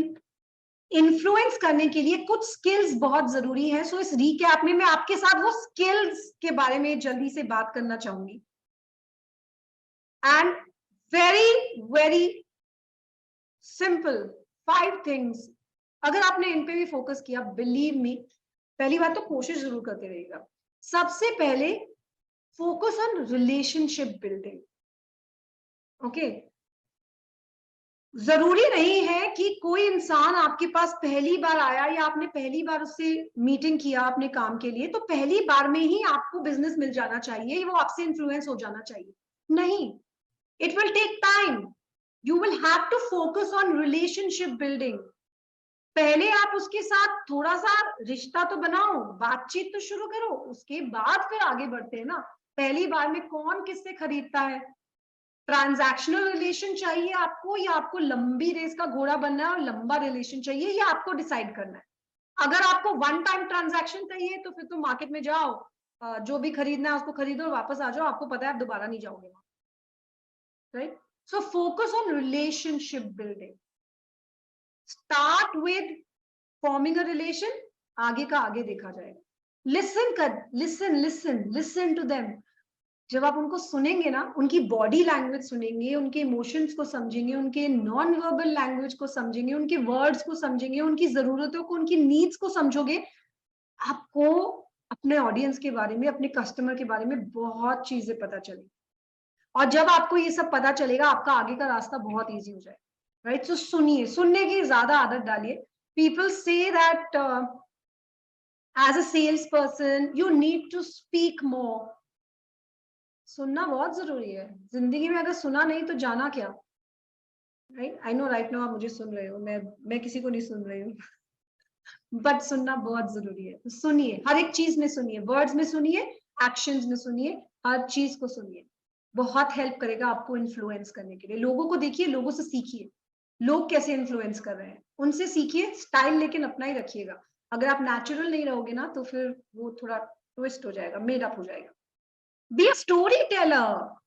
इन्फ्लुएंस करने के लिए कुछ स्किल्स बहुत जरूरी है। सो इस रीकैप में मैं आपके साथ वो स्किल्स के बारे में जल्दी से बात करना चाहूंगी। एंड वेरी सिंपल 5 थिंग्स, अगर आपने इन पे भी फोकस किया, बिलीव मी, पहली बात तो कोशिश जरूर करते रहिएगा। सबसे पहले focus on relationship building. Okay, जरूरी नहीं है कि कोई इंसान आपके पास पहली बार आया या आपने पहली बार उससे मीटिंग किया अपने काम के लिए तो पहली बार में ही आपको बिजनेस मिल जाना चाहिए, वो आपसे इन्फ्लुएंस हो जाना चाहिए। नहीं, it will take time. You will have to focus on relationship building. पहले आप उसके साथ थोड़ा सा रिश्ता तो बनाओ, बातचीत तो शुरू करो, उसके बाद फिर आगे बढ़ते हैं ना। पहली बार में कौन किससे खरीदता है? ट्रांजैक्शनल रिलेशन चाहिए आपको, या आपको लंबी रेस का घोड़ा बनना है और लंबा रिलेशन चाहिए, या आपको डिसाइड करना है। अगर आपको 1 टाइम ट्रांजैक्शन चाहिए तो फिर तो मार्केट में जाओ, जो भी खरीदना है उसको खरीदो और वापस आ जाओ, आपको पता है आप दोबारा नहीं जाओगे, right? So focus on relationship building. Start with forming a relation, आगे का आगे देखा जाएगा। Listen to them. जब आप उनको सुनेंगे ना, उनकी बॉडी लैंग्वेज सुनेंगे, उनके इमोशंस को समझेंगे, उनके नॉन वर्बल लैंग्वेज को समझेंगे, उनके वर्ड्स को समझेंगे, उनकी जरूरतों को, उनकी नीड्स को समझोगे, आपको अपने ऑडियंस के बारे में, अपने कस्टमर के बारे में बहुत चीजें पता चलेगी। और जब आपको ये सब पता चलेगा, आपका आगे का रास्ता बहुत ईजी हो जाएगा, राइट? सो सुनिए, सुनने की ज्यादा आदत डालिए। पीपल से that as a sales person you need to speak more. सुनना बहुत जरूरी है जिंदगी में, अगर सुना नहीं तो जाना क्या, right? I know right now आप मुझे सुन रहे हो, मैं किसी को नहीं सुन रही हूँ, बट सुनना बहुत जरूरी है। तो सुनिए, हर एक चीज में सुनिए, वर्ड्स में सुनिए, एक्शंस में सुनिए, हर चीज को सुनिए। बहुत हेल्प करेगा आपको इन्फ्लुएंस करने के लिए। लोगों को देखिए, लोगों से सीखिए, लोग कैसे इन्फ्लुएंस कर रहे हैं, उनसे सीखिए। स्टाइल लेकिन अपना ही रखिएगा। अगर आप नेचुरल नहीं रहोगे ना तो फिर वो थोड़ा ट्विस्ट हो जाएगा, मेड अप हो जाएगा। Be a story teller.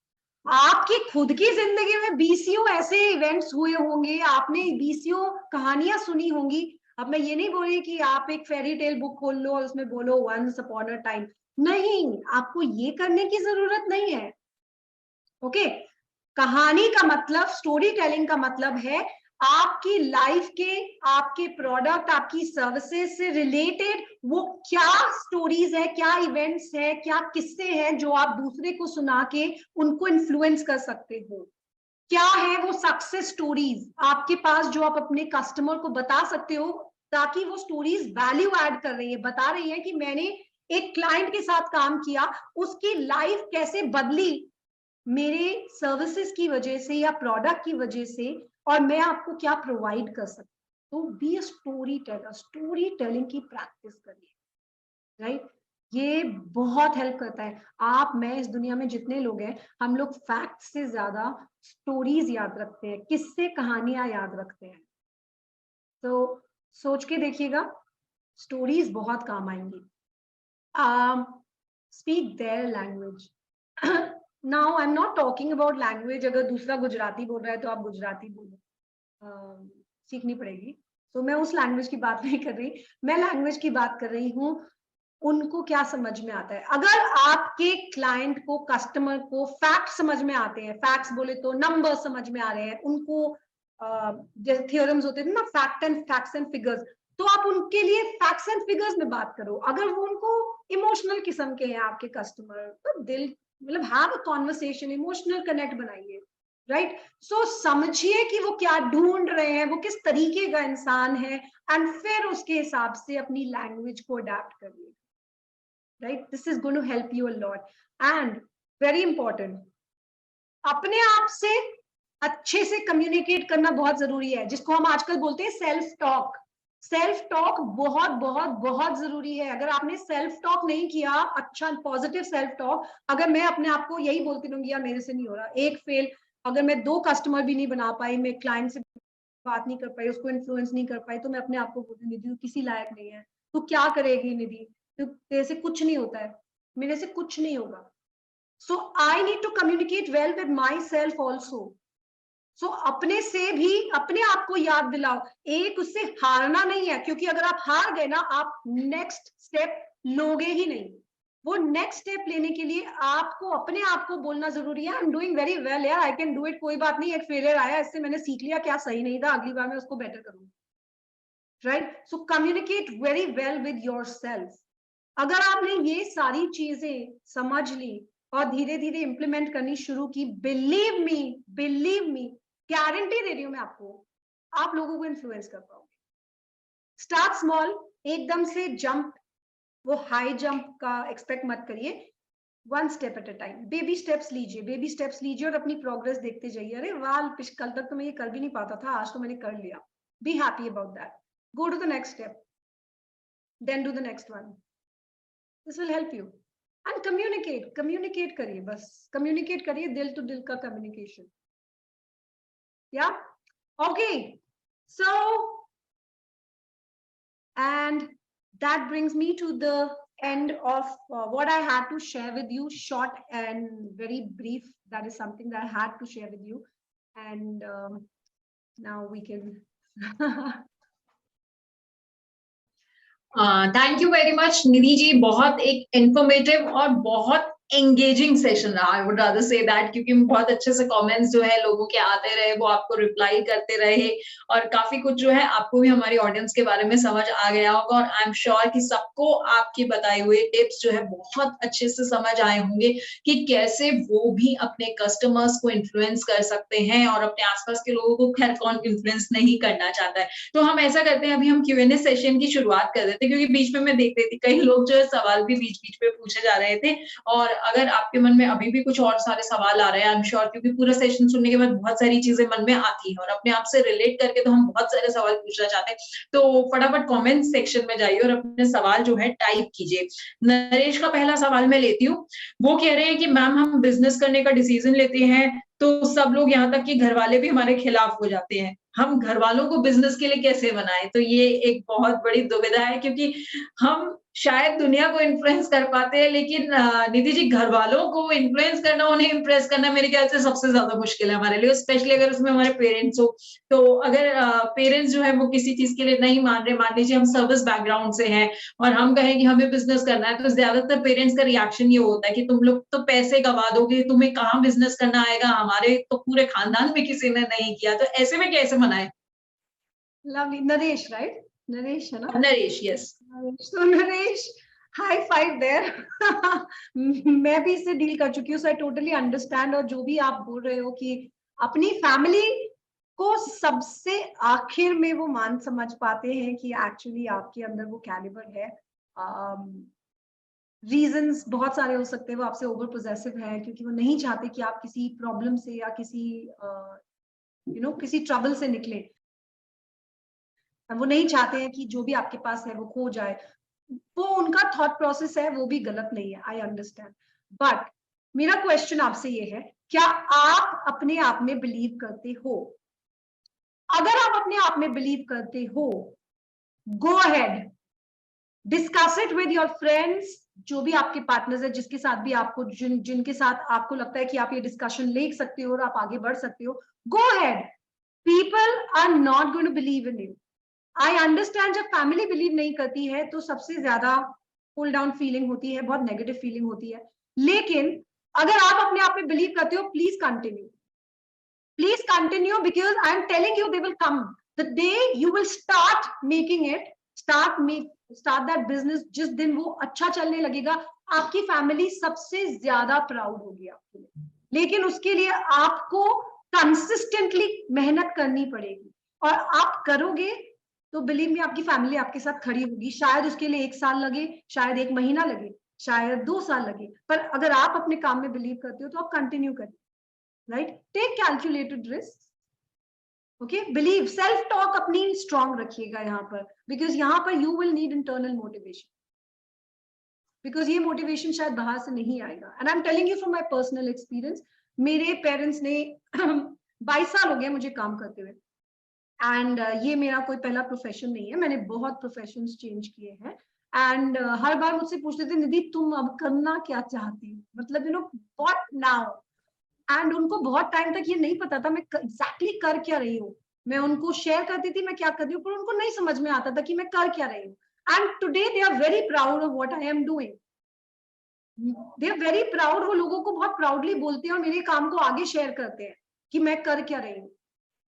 आपकी खुद की जिंदगी में बीसीओ ऐसे इवेंट्स हुए होंगे, आपने बीसीओ कहानियां सुनी होंगी। अब मैं ये नहीं बोल रही कि आप एक फेरी टेल बुक खोल लो और उसमें बोलो वंस अपॉन अ टाइम, नहीं, आपको ये करने की जरूरत नहीं है। ओके, कहानी का मतलब, स्टोरी टेलिंग का मतलब है आपकी लाइफ के, आपके प्रोडक्ट, आपकी सर्विसेज से रिलेटेड वो क्या स्टोरीज है, क्या इवेंट्स है, क्या किस्से हैं जो आप दूसरे को सुना के उनको इन्फ्लुएंस कर सकते हो। क्या है वो सक्सेस स्टोरीज आपके पास जो आप अपने कस्टमर को बता सकते हो ताकि वो स्टोरीज वैल्यू ऐड कर रही है, बता रही है कि मैंने एक क्लाइंट के साथ काम किया, उसकी लाइफ कैसे बदली मेरे सर्विसेज की वजह से या प्रोडक्ट की वजह से, और मैं आपको क्या प्रोवाइड कर सकती हूँ। तो be a story teller, story telling की प्रैक्टिस करिए, राइट। ये बहुत हेल्प करता है। आप, मैं, इस दुनिया में जितने लोग हैं, हम लोग फैक्ट से ज्यादा स्टोरीज याद रखते हैं, किससे कहानियां याद रखते हैं। तो सोच के देखिएगा, स्टोरीज बहुत काम आएंगी। Speak their language. Now I am not talking about language, अगर दूसरा गुजराती बोल रहा है तो आप गुजराती बोलो, सीखनी पड़ेगी। तो मैं उस लैंग्वेज की बात नहीं कर रही, मैं लैंग्वेज की बात कर रही हूँ उनको क्या समझ में आता है। अगर आपके क्लाइंट को, कस्टमर को फैक्ट समझ में आते हैं, फैक्ट्स बोले तो नंबर समझ में आ रहे हैं उनको, जैसे थियोरम्स होते थे ना, फैक्ट्स एंड फिगर्स, तो आप उनके लिए फैक्ट्स एंड फिगर्स में बात करो। अगर वो उनको इमोशनल किस्म के हैं आपके कस्टमर, तो दिल मतलब have a conversation, emotional connect बनाइए, राइट। सो समझिए कि वो क्या ढूंढ रहे हैं, वो किस तरीके का इंसान है, एंड फिर उसके हिसाब से अपनी लैंग्वेज को अडेप्ट करिए, right? This is going to help you a lot. And very important, अपने आप से अच्छे से कम्युनिकेट करना बहुत जरूरी है, जिसको हम आजकल बोलते हैं सेल्फ टॉक। सेल्फ टॉक बहुत बहुत बहुत जरूरी है। अगर आपने सेल्फ टॉक नहीं किया, अच्छा पॉजिटिव सेल्फ टॉक, अगर मैं अपने आप को यही बोलती रहूंगी यार मेरे से नहीं हो रहा, एक फेल, अगर मैं 2 कस्टमर भी नहीं बना पाई, मैं क्लाइंट से बात नहीं कर पाई, उसको इन्फ्लुएंस नहीं कर पाई, तो मैं अपने आप को बोलती निधि तू किसी लायक नहीं है, तू क्या करेगी निधि, तो तेरे से कुछ नहीं होता है, मेरे से कुछ नहीं होगा। So I need to communicate well with myself also. So अपने से भी अपने आप को याद दिलाओ, एक उससे हारना नहीं है, क्योंकि अगर आप हार गए ना, आप नेक्स्ट स्टेप लोगे ही नहीं। वो नेक्स्ट स्टेप लेने के लिए आपको अपने आप को बोलना जरूरी है, आई एम डूइंग वेरी वेल यार, आई कैन डू इट, कोई बात नहीं, एक फेलियर आया, इससे मैंने सीख लिया क्या सही नहीं था, अगली बार मैं उसको बेटर करूंगी, right. So communicate very well with yourself. अगर आपने ये सारी चीजें समझ ली और धीरे धीरे इंप्लीमेंट करनी शुरू की, बिलीव मी, गारंटी दे रही हूं मैं आपको, आप लोगों को इन्फ्लुएंस कर पाओगे। स्टार्ट स्मॉल, एकदम से जंप, वो हाई जंप का एक्सपेक्ट मत करिए, 1 step at a time, baby steps लीजिए और अपनी प्रोग्रेस देखते जाइए। अरे वाह, कल तक तो मैं ये कर भी नहीं पाता था, आज तो मैंने कर लिया। Be happy about that, go to the next step, then do the next one. This will help you. And communicate करिए, बस कम्युनिकेट करिए, दिल टू दिल का कम्युनिकेशन। या okay, so and that brings me to the end of what I had to share with you, short and very brief. That is something that I had to share with you, and now we can thank you very much Nidhi ji, बहुत एक informative और बहुत engaging session रहा, I would rather say that, क्योंकि बहुत अच्छे से comments जो है लोगों के आते रहे, वो आपको रिप्लाई करते रहे, और काफी कुछ जो है आपको भी हमारी ऑडियंस के बारे में समझ आ गया होगा, और आई एम श्योर कि सबको आपके बताए हुए टिप्स जो है बहुत अच्छे से समझ आए होंगे कि कैसे वो भी अपने कस्टमर्स को इन्फ्लुएंस कर सकते हैं, और अपने आसपास के लोगों को खैर कौन इन्फ्लुएंस नहीं करना चाहता है। तो हम ऐसा करते हैं, अभी हम Q&A सेशन की शुरुआत कर देते हैं, क्योंकि बीच में मैं देख रही थी कई लोग जो है सवाल भी बीच-बीच में पूछे जा रहे थे, और अगर आपके मन में अभी भी कुछ और सारे सवाल आ रहे हैं, आई एम श्योर, क्योंकि पूरा सेशन सुनने के बाद बहुत सारी चीजें मन में आती हैं, और अपने आप से रिलेट करके तो हम बहुत सारे सवाल पूछना चाहते हैं। तो फटाफट कमेंट सेक्शन में जाइए और अपने सवाल जो है टाइप कीजिए। नरेश का पहला सवाल मैं लेती हूँ। वो कह रहे हैं कि मैम, हम बिजनेस करने का डिसीजन लेते हैं तो सब लोग, यहाँ तक कि घर वाले भी हमारे खिलाफ हो जाते हैं, हम घर वालों को बिजनेस के लिए कैसे बनाएं? तो ये एक बहुत बड़ी दुविधा है, क्योंकि हम शायद दुनिया को इन्फ्लुएंस कर पाते हैं, लेकिन निधि जी, घर वालों को इन्फ्लुएंस करना, उन्हें इम्प्रेस करना मेरे ख्याल से सबसे ज्यादा मुश्किल है हमारे लिए, स्पेशली अगर उसमें हमारे पेरेंट्स हो। तो अगर पेरेंट्स जो है वो किसी चीज के लिए नहीं मान रहे, मान लीजिए हम सर्विस बैकग्राउंड से हैं और हम कहें कि हमें बिजनेस करना है, तो ज्यादातर पेरेंट्स का रिएक्शन ये होता है कि तुम लोग तो पैसे गवा दोगे, तुम्हें कहाँ बिजनेस करना आएगा, हमारे तो पूरे खानदान में किसी ने नहीं किया। तो ऐसे में कैसे मनाएं? Lovely, Naresh, right? नरेश है ना? नरेश, यस। तो नरेश, हाई फाइव देयर। मैं भी इससे डील कर चुकी हूँ, सो आई टोटली अंडरस्टैंड। और जो भी आप बोल रहे हो कि अपनी फैमिली को सबसे आखिर में वो मान समझ पाते हैं कि एक्चुअली आपके अंदर वो कैलिबर है। रीजंस बहुत सारे हो सकते हैं, वो आपसे ओवर पोजेसिव है क्योंकि वो नहीं चाहते कि आप किसी प्रॉब्लम से या किसी किसी ट्रबल से निकले। वो नहीं चाहते हैं कि जो भी आपके पास है वो खो जाए। वो उनका थॉट प्रोसेस है, वो भी गलत नहीं है, आई अंडरस्टैंड। बट मेरा क्वेश्चन आपसे ये है, क्या आप अपने आप में बिलीव करते हो? अगर आप अपने आप में बिलीव करते हो, go ahead, discuss it with your friends, जो भी आपके पार्टनर्स है, जिसके साथ भी आपको जिनके साथ आपको लगता है कि आप ये डिस्कशन ले सकते हो और आप आगे बढ़ सकते हो, go ahead. People are not going to believe in you. I understand, जब फैमिली बिलीव नहीं करती है तो सबसे ज्यादा पुल डाउन फीलिंग होती है, बहुत नेगेटिव फीलिंग होती है। लेकिन अगर आप अपने आप में बिलीव करते हो, please continue, please continue, because I am telling you they will come. The day you will start making it, start that business, जिस दिन वो अच्छा चलने लगेगा, आपकी फैमिली सबसे ज्यादा प्राउड होगी आपके लिए। लेकिन उसके लिए आपको कंसिस्टेंटली मेहनत करनी पड़ेगी, और आप करोगे तो बिलीव मी, आपकी फैमिली आपके साथ खड़ी होगी। शायद उसके लिए 1 साल लगे, शायद 1 महीना लगे, शायद 2 साल लगे, पर अगर आप अपने काम में बिलीव करते हो तो आप कंटिन्यू करें। Right? Take calculated risks. Okay? Believe, self talk अपनी strong रखिएगा यहाँ पर, because यहाँ पर you will need internal motivation. Because ये motivation शायद बाहर से नहीं आएगा। And I'm telling you from my personal experience, मेरे parents ने 22 साल हो गए मुझे काम करते हुए, and ये मेरा कोई पहला प्रोफेशन नहीं है, मैंने बहुत प्रोफेशंस चेंज किए हैं। एंड हर बार मुझसे पूछते थे, निधि तुम अब करना क्या चाहती हो, मतलब what now? एंड उनको बहुत टाइम तक ये नहीं पता था मैं एग्जैक्टली कर क्या रही हूँ। मैं उनको शेयर करती थी मैं क्या कर रही हूँ, पर उनको नहीं समझ में आता था कि मैं कर क्या रही हूँ। And today they are very proud of what I am doing. They are very proud, वो लोगों को बहुत प्राउडली बोलते हैं और मेरे काम को आगे शेयर करते हैं कि मैं कर क्या रही हूँ।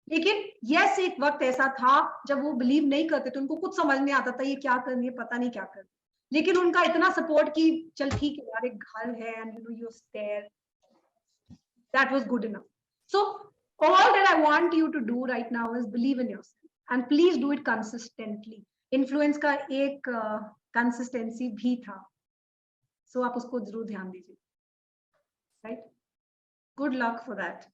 लेकिन यस, एक वक्त ऐसा था जब वो बिलीव नहीं करते थे, उनको कुछ समझ नहीं आता था ये क्या करनी है, पता नहीं क्या करनी। लेकिन उनका इतना सपोर्ट कि चल ठीक है यार, एक घर है and you stare, that was good enough. So all that I want you to do right now is believe in yourself and please do it consistently. Influence का एक consistency भी था, so आप उसको जरूर ध्यान दीजिए, right? Good luck for that.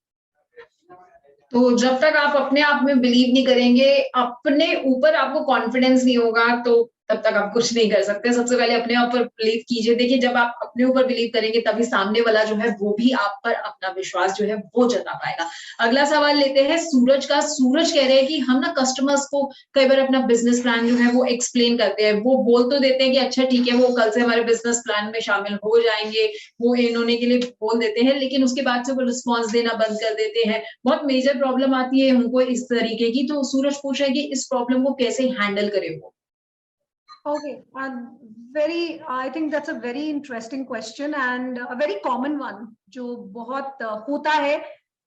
तो जब तक आप अपने आप में बिलीव नहीं करेंगे, अपने ऊपर आपको कॉन्फिडेंस नहीं होगा, तो तब तक आप कुछ नहीं कर सकते। सबसे पहले अपने ऊपर बिलीव कीजिए। देखिए, जब आप अपने ऊपर बिलीव करेंगे तभी सामने वाला जो है वो भी आप पर अपना विश्वास जो है वो जता पाएगा। अगला सवाल लेते हैं सूरज का। सूरज कह रहे हैं कि हम ना कस्टमर्स को कई बार अपना बिजनेस प्लान जो है वो एक्सप्लेन करते हैं। वो बोल तो देते हैं कि अच्छा ठीक है, वो कल से हमारे बिजनेस प्लान में शामिल हो जाएंगे, वो इन्होंने के लिए बोल देते हैं, लेकिन उसके बाद से वो रिस्पॉन्स देना बंद कर देते हैं। बहुत मेजर प्रॉब्लम आती है उनको इस तरीके की। तो सूरज पूछ रहे हैं कि इस प्रॉब्लम को कैसे हैंडल करे वो? Okay, I think that's a very interesting question and a very common one, जो बहुत होता है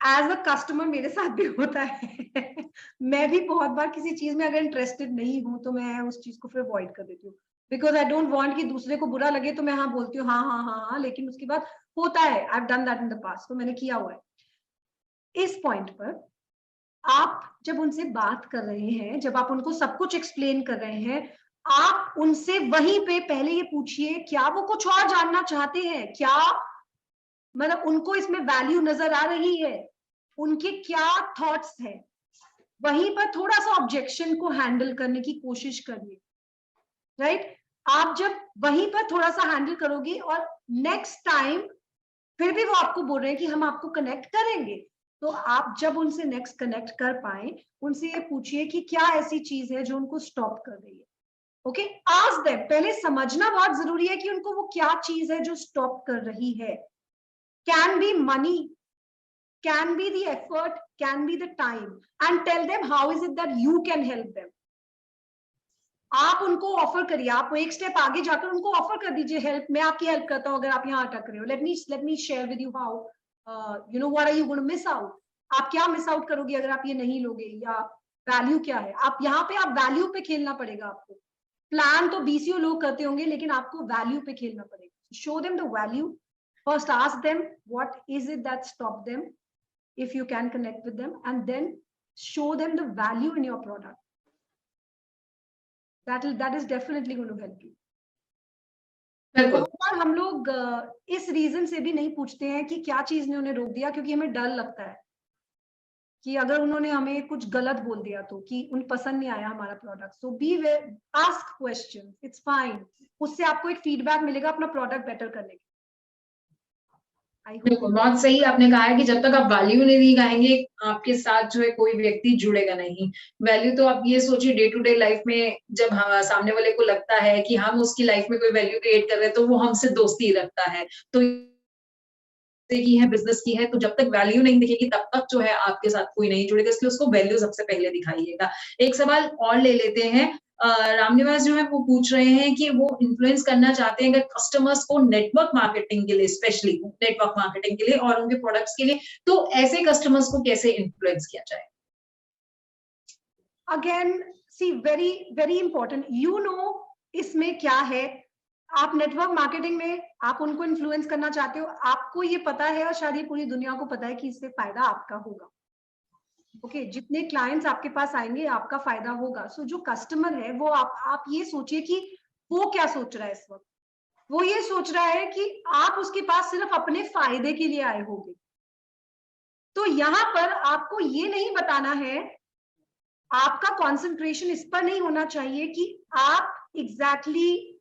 एज अ कस्टमर, मेरे साथ भी होता है। मैं भी बहुत बार किसी चीज में अगर इंटरेस्टेड नहीं हूँ तो मैं उस चीज को फिर अवॉइड कर देती हूँ, बिकॉज आई डोंट वांट कि दूसरे को बुरा लगे। तो मैं हाँ बोलती हूँ, हाँ हाँ हाँ हाँ, लेकिन उसके बाद होता है, I have done that in the past, तो मैंने किया हुआ है। इस पॉइंट पर आप जब उनसे बात कर रहे हैं, जब आप उनको सब कुछ एक्सप्लेन कर रहे हैं, आप उनसे वहीं पे पहले ये पूछिए, क्या वो कुछ और जानना चाहते हैं? क्या मतलब उनको इसमें वैल्यू नजर आ रही है? उनके क्या थॉट्स हैं? वहीं पर थोड़ा सा ऑब्जेक्शन को हैंडल करने की कोशिश करिए, राइट? आप जब वहीं पर थोड़ा सा हैंडल करोगे और नेक्स्ट टाइम फिर भी वो आपको बोल रहे हैं कि हम आपको कनेक्ट करेंगे, तो आप जब उनसे नेक्स्ट कनेक्ट कर पाए, उनसे ये पूछिए कि क्या ऐसी चीज है जो उनको स्टॉप कर रही है। Okay, ask them. पहले समझना बहुत जरूरी है कि उनको वो क्या चीज है जो स्टॉप कर रही है। Can be money, can be the effort, can be the time, and tell them how is it that you can help them. आप उनको ऑफर करिए, आप एक स्टेप आगे जाकर उनको ऑफर कर दीजिए, हेल्प, मैं आपकी हेल्प करता हूं अगर आप यहाँ अटक रहे हो। Let me share with you how, you know what are you going to miss out. आप क्या मिस आउट करोगे अगर आप ये नहीं लोगे, या वैल्यू क्या है? आप यहाँ पे आप वैल्यू पे खेलना पड़ेगा आपको। प्लान तो बीसीओ लोग करते होंगे, लेकिन आपको वैल्यू पे खेलना पड़ेगा। Show them the value, first ask them what is it that stop them, if you can connect with them, and then show them the value in your product. That is definitely going to help you. बहुत बार हम लोग इस reason से भी नहीं पूछते हैं कि क्या चीज ने उन्हें रोक दिया, क्योंकि हमें डर लगता है कि अगर उन्होंने हमें कुछ गलत बोल दिया तो, कि उन पसंद नहीं आया हमारा product. So be ask question, it's fine. उससे आपको एक फीडबैक मिलेगा अपना प्रोडक्ट बेटर करने के. बिल्कुल, बहुत सही आपने कहा है कि जब तक आप वैल्यू नहीं दिखाएंगे आपके साथ जो है कोई व्यक्ति जुड़ेगा नहीं. वैल्यू तो आप ये सोचिए डे टू डे लाइफ में जब सामने वाले को लगता है कि हम उसकी लाइफ में कोई वैल्यू क्रिएट कर रहे हैं तो वो हमसे दोस्ती रखता है. तो की है, बिजनेस की है, तो जब तक वैल्यू नहीं दिखेगी तब तक जो है आपके साथ कोई नहीं जुड़ेगा, इसलिए उसको वैल्यू सबसे पहले दिखाइएगा. एक सवाल और ले लेते हैं. रामनिवास जो है वो पूछ रहे हैं कि वो इन्फ्लुएंस करना चाहते हैं अगर कस्टमर्स को नेटवर्क मार्केटिंग के लिए, स्पेशली नेटवर्क मार्केटिंग के लिए और उनके प्रोडक्ट्स के लिए, तो ऐसे कस्टमर्स को कैसे इन्फ्लुएंस किया जाए? Again see very very important, you know इसमें क्या है. आप नेटवर्क मार्केटिंग में आप उनको इन्फ्लुएंस करना चाहते हो, आपको ये पता है और शायद ये पूरी दुनिया को पता है कि इससे फायदा आपका होगा. ओके, जितने क्लाइंट्स आपके पास आएंगे आपका फायदा होगा. सो जो कस्टमर है वो आप ये सोचिए कि वो क्या सोच रहा है इस वक्त. वो ये सोच रहा है कि आप उसके पास सिर्फ अपने फायदे के लिए आए होंगे. तो यहां पर आपको ये नहीं बताना है, आपका कॉन्सेंट्रेशन इस पर नहीं होना चाहिए कि आप एग्जैक्टली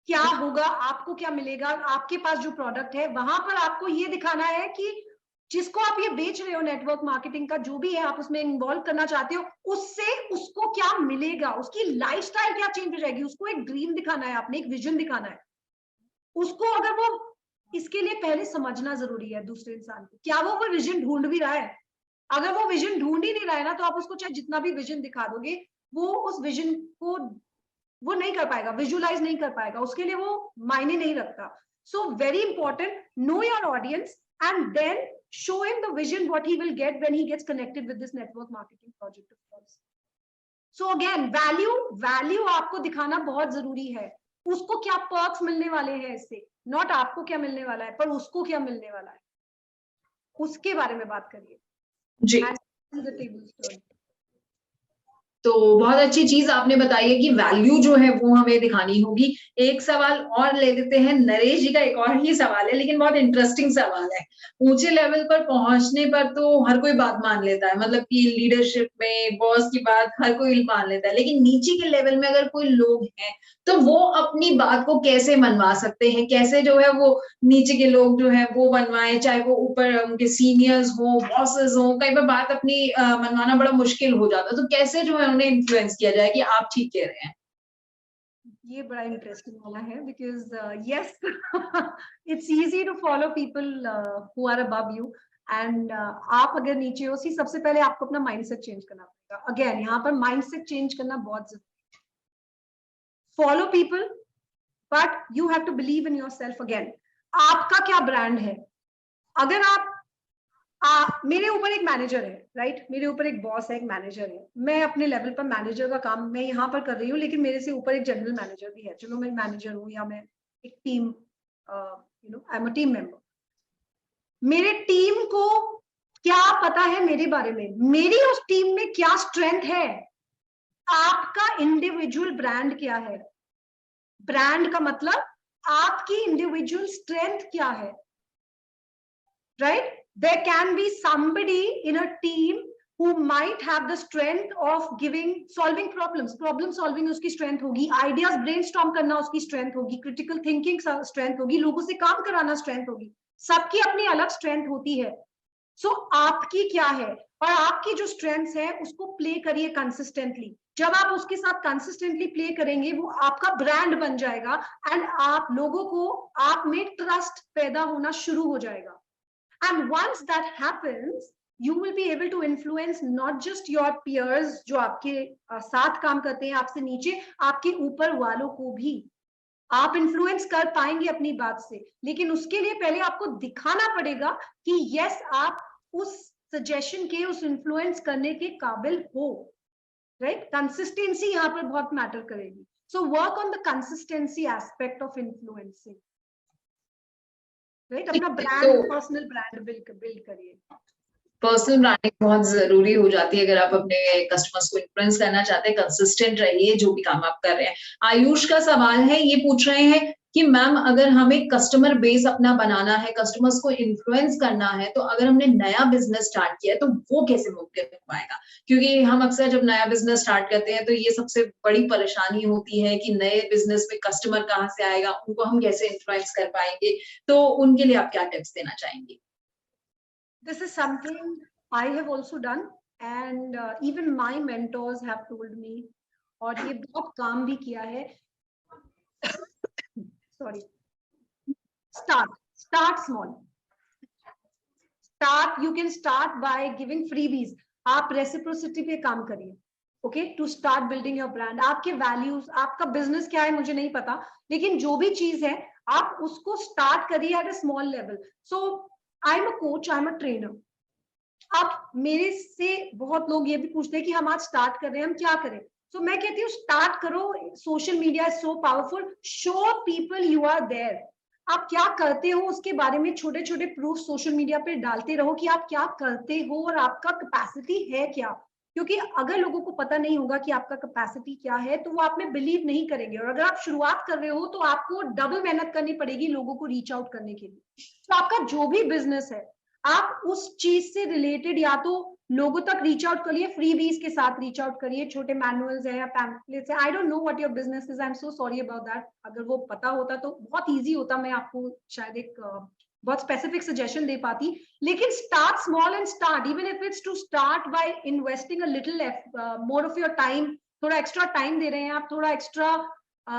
क्या होगा, आपको क्या मिलेगा, आपके पास जो प्रोडक्ट है वहां पर आपको ये दिखाना है कि जिसको आप ये बेच रहे हो, नेटवर्क मार्केटिंग का जो भी है आप उसमें इन्वॉल्व करना चाहते हो, उससे उसको क्या मिलेगा, उसकी लाइफस्टाइल क्या चेंज हो जाएगी. उसको एक ड्रीम दिखाना है, आपने एक विजन दिखाना है उसको. अगर वो, इसके लिए पहले समझना जरूरी है दूसरे इंसान को, क्या वो विजन ढूंढ भी रहा है. अगर वो विजन ढूंढ ही नहीं रहा है ना, तो आप उसको चाहे जितना भी विजन दिखा दोगे, वो उस विजन को वो नहीं कर पाएगा, विजुअलाइज नहीं कर पाएगा, उसके लिए वो मायने नहीं रखता. So very important, know your audience and then show him the vision what he will get when he gets connected with this network marketing project of course. So again value आपको दिखाना बहुत जरूरी है. उसको क्या perks मिलने वाले हैं इससे, not आपको क्या मिलने वाला है, पर उसको क्या मिलने वाला है, उसके बारे में बात करिए जी. तो बहुत अच्छी चीज आपने बताई है कि वैल्यू जो है वो हमें दिखानी होगी. एक सवाल और ले लेते हैं. नरेश जी का एक और ही सवाल है लेकिन बहुत इंटरेस्टिंग सवाल है. ऊंचे लेवल पर पहुंचने पर तो हर कोई बात मान लेता है, मतलब कि लीडरशिप में बॉस की बात हर कोई मान लेता है, लेकिन नीचे के लेवल में अगर कोई लोग हैं तो वो अपनी बात को कैसे मनवा सकते हैं, कैसे जो है वो नीचे के लोग जो है वो मनवाएं, चाहे वो ऊपर उनके सीनियर्स हो, बॉसेस हो. कई बार बात अपनी मनवाना बड़ा मुश्किल हो जाता है, तो कैसे जो है उन्हें इन्फ्लुएंस किया जाए कि आप ठीक कह रहे हैं? ये बड़ा इंटरेस्टिंग वाला है because yes it's easy to follow people who are above you and आप अगर नीचे हो, सी सबसे पहले आपको अपना माइंडसेट चेंज करना पड़ेगा. अगेन यहाँ पर माइंडसेट चेंज करना बहुत जरूरी है. Follow people but you have to believe in yourself. Again आपका क्या ब्रांड है. अगर आप मेरे ऊपर एक मैनेजर है, राइट, मेरे ऊपर एक बॉस है, एक मैनेजर है, मैं अपने लेवल पर मैनेजर का काम मैं यहाँ पर कर रही हूँ, लेकिन मेरे से ऊपर एक जनरल मैनेजर भी है. चलो मैं मैनेजर हूँ या मैं एक team, you know, I am a team member. मेरे टीम को क्या पता है मेरे बारे में, मेरी उस टीम में क्या स्ट्रेंथ है. आपका इंडिविजुअल ब्रांड क्या है. ब्रांड का मतलब आपकी इंडिविजुअल स्ट्रेंथ क्या है, right. There can be somebody in a team who might have the strength of solving problems. Problem solving उसकी strength होगी, ideas brainstorm करना उसकी strength होगी, critical thinking strength होगी, लोगों से काम कराना strength होगी. सबकी अपनी अलग strength होती है. So आपकी क्या है, और आपकी जो strengths है उसको play करिए consistently. जब आप उसके साथ consistently play करेंगे वो आपका brand बन जाएगा and आप लोगों को आप में trust पैदा होना शुरू हो जाएगा. And once that happens, you will be able to influence not just your peers जो आपके साथ काम करते हैं, आपसे नीचे, आपके ऊपर वालों को भी आप इन्फ्लुएंस कर पाएंगे अपनी बात से. लेकिन उसके लिए पहले आपको दिखाना पड़ेगा कि यस आप उस सजेशन के, उस इन्फ्लुएंस करने के काबिल हो, राइट. कंसिस्टेंसी यहाँ पर बहुत मैटर करेगी. So work on the consistency aspect of influencing, right. अपना ब्रांड, पर्सनल ब्रांड बिल्ड करिए. पर्सनल ब्रांडिंग बहुत जरूरी हो जाती है अगर आप अपने कस्टमर्स को इन्फ्लुएंस करना चाहते हैं। कंसिस्टेंट रहिए जो भी काम आप कर रहे हैं। आयुष का सवाल है, ये पूछ रहे हैं कि मैम अगर हमें कस्टमर बेस अपना बनाना है, कस्टमर्स को इन्फ्लुएंस करना है, तो अगर हमने नया बिजनेस स्टार्ट किया है तो वो कैसे मुमकिन हो पाएगा? क्योंकि हम अक्सर जब नया बिजनेस स्टार्ट करते हैं तो ये सबसे बड़ी परेशानी होती है कि नए बिजनेस में कस्टमर कहाँ से आएगा, उनको हम कैसे इन्फ्लुएंस कर पाएंगे? तो उनके लिए आप क्या टिप्स देना चाहेंगे? This is something I have also done, and even my mentors have told me, और ये बहुत काम भी किया है. Sorry. Start small. You can start by giving freebies. आप reciprocity पे काम करिए. Okay, to start building your brand. आपके values, आपका business क्या है मुझे नहीं पता, लेकिन जो भी चीज है आप उसको start करिए at a small level. So I'm a coach, I'm a trainer. आप मेरे से बहुत लोग ये भी पूछते हैं कि हम आज स्टार्ट कर रहे हैं, हम क्या करें? तो मैं कहती हूँ स्टार्ट करो. Social media is so powerful. Show people you are there. आप क्या करते हो उसके बारे में छोटे छोटे प्रूफ सोशल मीडिया पे डालते रहो कि आप क्या करते हो और आपका कैपेसिटी है क्या. क्योंकि अगर लोगों को पता नहीं होगा कि आपका कैपेसिटी क्या है तो वो आप में बिलीव नहीं करेंगे. और अगर आप शुरुआत कर रहे हो तो आपको डबल मेहनत करनी पड़ेगी लोगों को रीच आउट करने के लिए. तो आपका जो भी बिजनेस है आप उस चीज से रिलेटेड या तो लोगों तक रीच आउट करिए, फ्रीबीज के साथ रीच आउट करिए, छोटे मैनुअल्स है या पैम्फलेट्स है. I don't know what your business is, I am so sorry about that. अगर वो पता होता तो बहुत इजी होता, मैं आपको शायद एक बहुत स्पेसिफिक सजेशन दे पाती. लेकिन start small and start, even if it's to start by investing a little more of your time. थोड़ा एक्स्ट्रा टाइम दे रहे हैं आप, थोड़ा एक्स्ट्रा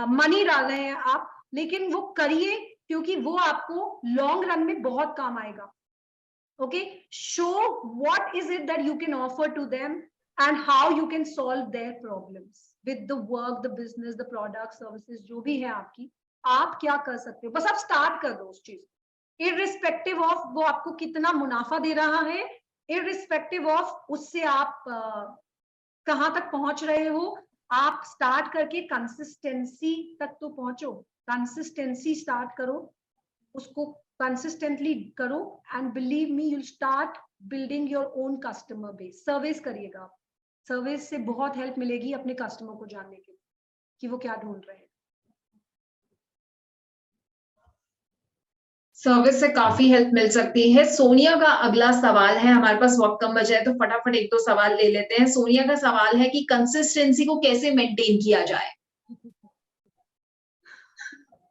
मनी डाल रहे हैं आप, लेकिन वो करिए क्योंकि वो आपको लॉन्ग रन में बहुत काम आएगा. Okay, show what is it that you can offer to them and how you can solve their problems with the work, the business, the product, services जो भी है आपकी, आप क्या कर सकते हो. बस आप स्टार्ट कर दो उस चीज, इररिस्पेक्टिव ऑफ वो आपको कितना मुनाफा दे रहा है, इररिस्पेक्टिव ऑफ उससे आप कहां तक पहुंच रहे हो. आप स्टार्ट करके कंसिस्टेंसी तक तो पहुंचो. कंसिस्टेंसी स्टार्ट करो, उसको कंसिस्टेंटली करो and believe me you start building your own customer base. Service करिएगा, सर्विस से बहुत हेल्प मिलेगी अपने कस्टमर को जानने के लिए कि वो क्या ढूंढ रहे हैं. सर्विस से काफी हेल्प मिल सकती है. सोनिया का अगला सवाल है, हमारे पास वक्त कम बचा है तो फटाफट एक दो सवाल ले लेते हैं. सोनिया का सवाल है कि कंसिस्टेंसी को कैसे मेंटेन किया जाए.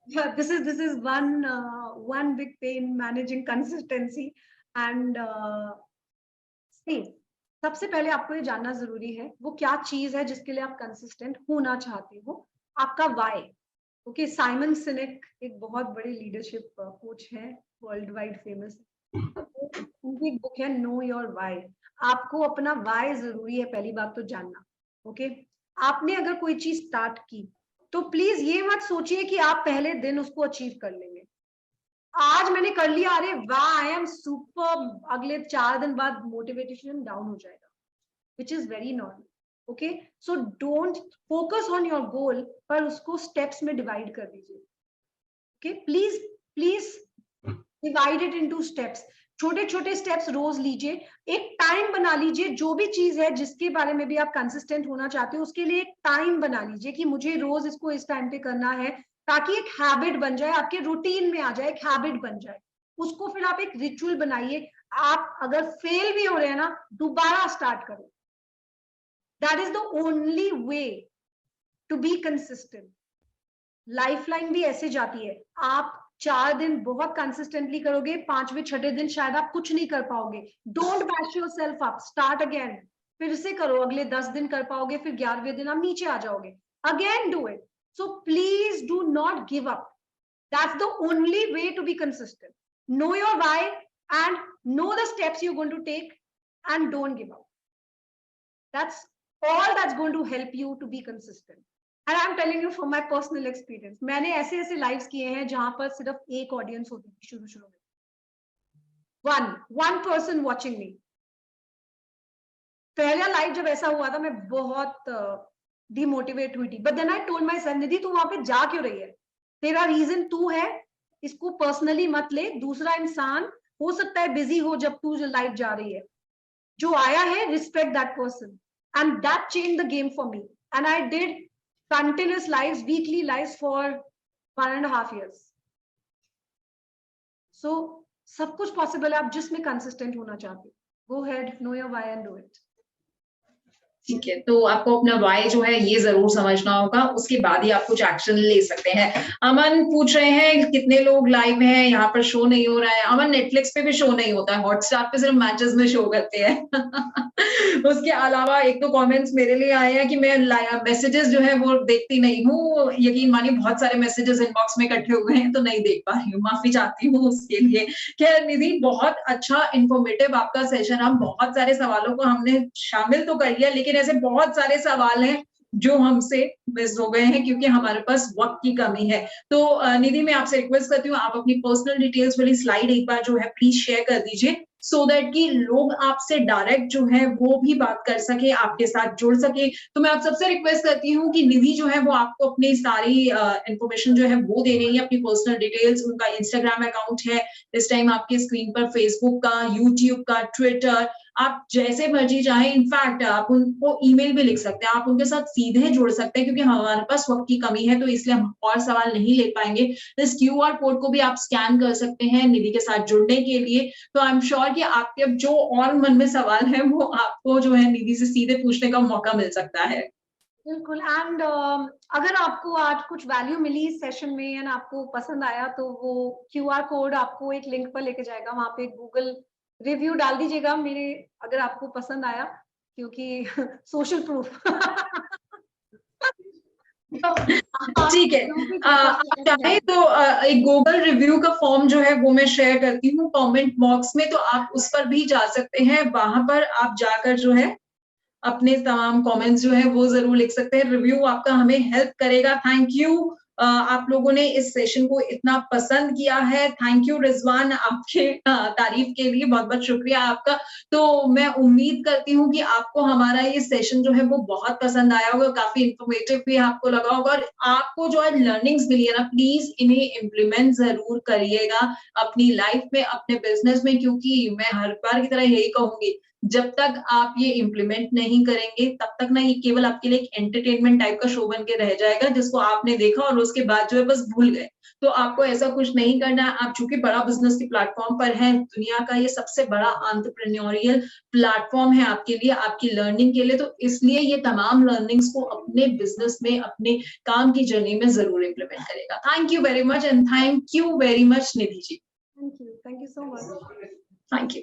Yeah, this is one big pain, managing consistency. And see, सबसे पहले आपको ये जानना जरूरी है वो क्या चीज है जिसके लिए आप कंसिस्टेंट होना चाहते हो. आपका वाई. ओके, साइमन सिनेक एक बहुत बड़े लीडरशिप कोच है, वर्ल्ड वाइड फेमस. उनकी एक बुक है नो योर वाई. आपको अपना वाई जरूरी है पहली बात तो जानना. ओके, आपने अगर कोई चीज स्टार्ट की तो प्लीज ये मत सोचिए कि आप पहले दिन उसको अचीव कर लेंगे. आज मैंने कर लिया, अरे वाह आई एम सुपर, अगले 4 दिन बाद मोटिवेशन डाउन हो जाएगा, which is very normal. Okay, so don't focus on your goal, पर उसको स्टेप्स में डिवाइड कर दीजिए. Okay, please divide it into steps. छोटे छोटे स्टेप्स रोज लीजिए. एक टाइम बना लीजिए, जो भी चीज है जिसके बारे में भी आप कंसिस्टेंट होना चाहते हो उसके लिए एक टाइम बना लीजिए कि मुझे रोज इसको इस टाइम पे करना है, ताकि एक हैबिट बन जाए, आपके रूटीन में आ जाए, एक हैबिट बन जाए. उसको फिर आप एक रिचुअल बनाइए. आप अगर फेल भी हो रहे हैं ना, दोबारा स्टार्ट करो. That is the only way to be consistent. Lifeline भी ऐसे जाती है, आप 4 दिन बहुत कंसिस्टेंटली करोगे, 5वें 6ठे दिन शायद आप कुछ नहीं कर पाओगे. Don't bash yourself up, start again. फिर से करो, अगले 10 दिन कर पाओगे, फिर 11वें दिन आप नीचे आ जाओगे. Again do it. So please do not give up. That's the only way to be consistent. Know your why and know the steps you're going to take and don't give up. That's all that's going to help you to be consistent. And I'm telling you from my personal experience, मैंने ऐसे ऐसे lives किए हैं जहां पर सिर्फ एक audience होती थी शुरू में, one person watching me. पहला लाइव जब ऐसा हुआ था मैं बहुत डिमोटिवेट हुई थी. But then I told myself, Nidhi तू वहां पे जा क्यों रही है, तेरा रीजन तू है, इसको पर्सनली मत ले. दूसरा इंसान हो सकता है बिजी हो जब तू लाइव जा रही है, जो आया है, respect that person, and that changed the game for me. And I did continuous lives, weekly lives for 1.5 years. So सब कुछ possible है, आप जिसमें consistent होना चाहते हो. Go ahead, know your why and do it. ठीक है, तो आपको अपना वाई जो है ये ज़रूर समझना होगा, उसके बाद ही आप कुछ एक्शन ले सकते हैं। अमन पूछ रहे हैं कितने लोग लाइव हैं, यहाँ पर शो नहीं हो रहा है। अमन नेटफ्लिक्स पे भी शो नहीं होता है, हॉटस्टार पे सिर्फ मैचेस में शो करते हैं। उसके अलावा एक तो कमेंट्स मेरे लिए आए हैं कि मैं मैसेजेस जो है वो देखती नहीं हूँ, यकीन मानिए बहुत सारे मैसेजेस इनबॉक्स में इकट्ठे हुए हैं तो नहीं देख पा रही हूँ, माफी चाहती हूँ उसके लिए। खैर निधि, बहुत अच्छा इन्फॉर्मेटिव आपका सेशन, हम बहुत सारे सवालों को हमने शामिल तो कर लिया, लेकिन ऐसे बहुत सारे सवाल हैं जो हमसे मिस हो गए हैं क्योंकि हमारे पास वक्त की कमी है। तो निधि, मैं आपसे रिक्वेस्ट करती हूँ आप अपनी पर्सनल डिटेल्स वाली स्लाइड एक बार जो है प्लीज शेयर कर दीजिए, सो दैट कि लोग आपसे डायरेक्ट जो है वो भी बात कर सके, आपके साथ जुड़ सके। तो मैं आप सबसे रिक्वेस्ट करती हूँ कि निधि जो है वो आपको अपनी सारी इंफॉर्मेशन जो है वो दे रही है, अपनी पर्सनल डिटेल्स, उनका इंस्टाग्राम अकाउंट है इस टाइम आपकी स्क्रीन पर, फेसबुक का, यूट्यूब का, ट्विटर, आप जैसे मर्जी चाहें, इनफैक्ट आप उनको ईमेल भी लिख सकते हैं, आप उनके साथ सीधे जुड़ सकते हैं क्योंकि हमारे पास वक्त की कमी है तो इसलिए हम और सवाल नहीं ले पाएंगे। इस क्यूआर कोड को भी आप स्कैन कर सकते हैं निधि के साथ जुड़ने के लिए। तो आई एम श्योर कि आपके अब जो और मन में सवाल है वो आपको जो है निधि से सीधे पूछने का मौका मिल सकता है। बिल्कुल। एंड अगर आपको आज कुछ वैल्यू मिली इस सेशन में एंड आपको पसंद आया तो वो क्यूआर कोड आपको एक लिंक पर लेके जाएगा, वहां पे गूगल रिव्यू डाल दीजिएगा मेरे, अगर आपको पसंद आया, क्योंकि सोशल प्रूफ। ठीक है, चाहे तो एक गूगल रिव्यू का फॉर्म जो है वो मैं शेयर करती हूँ कमेंट बॉक्स में, तो आप उस पर भी जा सकते हैं, वहां पर आप जाकर जो है अपने तमाम कमेंट्स जो है वो जरूर लिख सकते हैं, रिव्यू आपका हमें हेल्प करेगा। थैंक यू आप लोगों ने इस सेशन को इतना पसंद किया है, थैंक यू रिजवान आपके तारीफ के लिए, बहुत बहुत शुक्रिया आपका। तो मैं उम्मीद करती हूँ कि आपको हमारा ये सेशन जो है वो बहुत पसंद आया होगा, काफी इंफॉर्मेटिव भी आपको लगा होगा, और आपको जो आज लर्निंग्स मिली है ना, प्लीज इन्हें इम्प्लीमेंट जरूर करिएगा अपनी लाइफ में, अपने बिजनेस में, क्योंकि मैं हर बार की तरह यही कहूंगी, जब तक आप ये इम्प्लीमेंट नहीं करेंगे तब तक ना ये केवल आपके लिए एक एंटरटेनमेंट टाइप का शो बन के रह जाएगा जिसको आपने देखा और उसके बाद जो है बस भूल गए। तो आपको ऐसा कुछ नहीं करना है। आप चूंकि बड़ा बिजनेस के प्लेटफॉर्म पर हैं, दुनिया का ये सबसे बड़ा एंटरप्रेन्योरियल प्लेटफॉर्म है आपके लिए, आपकी लर्निंग के लिए, तो इसलिए ये तमाम लर्निंग्स को अपने बिजनेस में, अपने काम की जर्नी में जरूर इम्प्लीमेंट करेगा। Thank you very much and thank you very much Nidhi ji. Thank you so much. Thank you.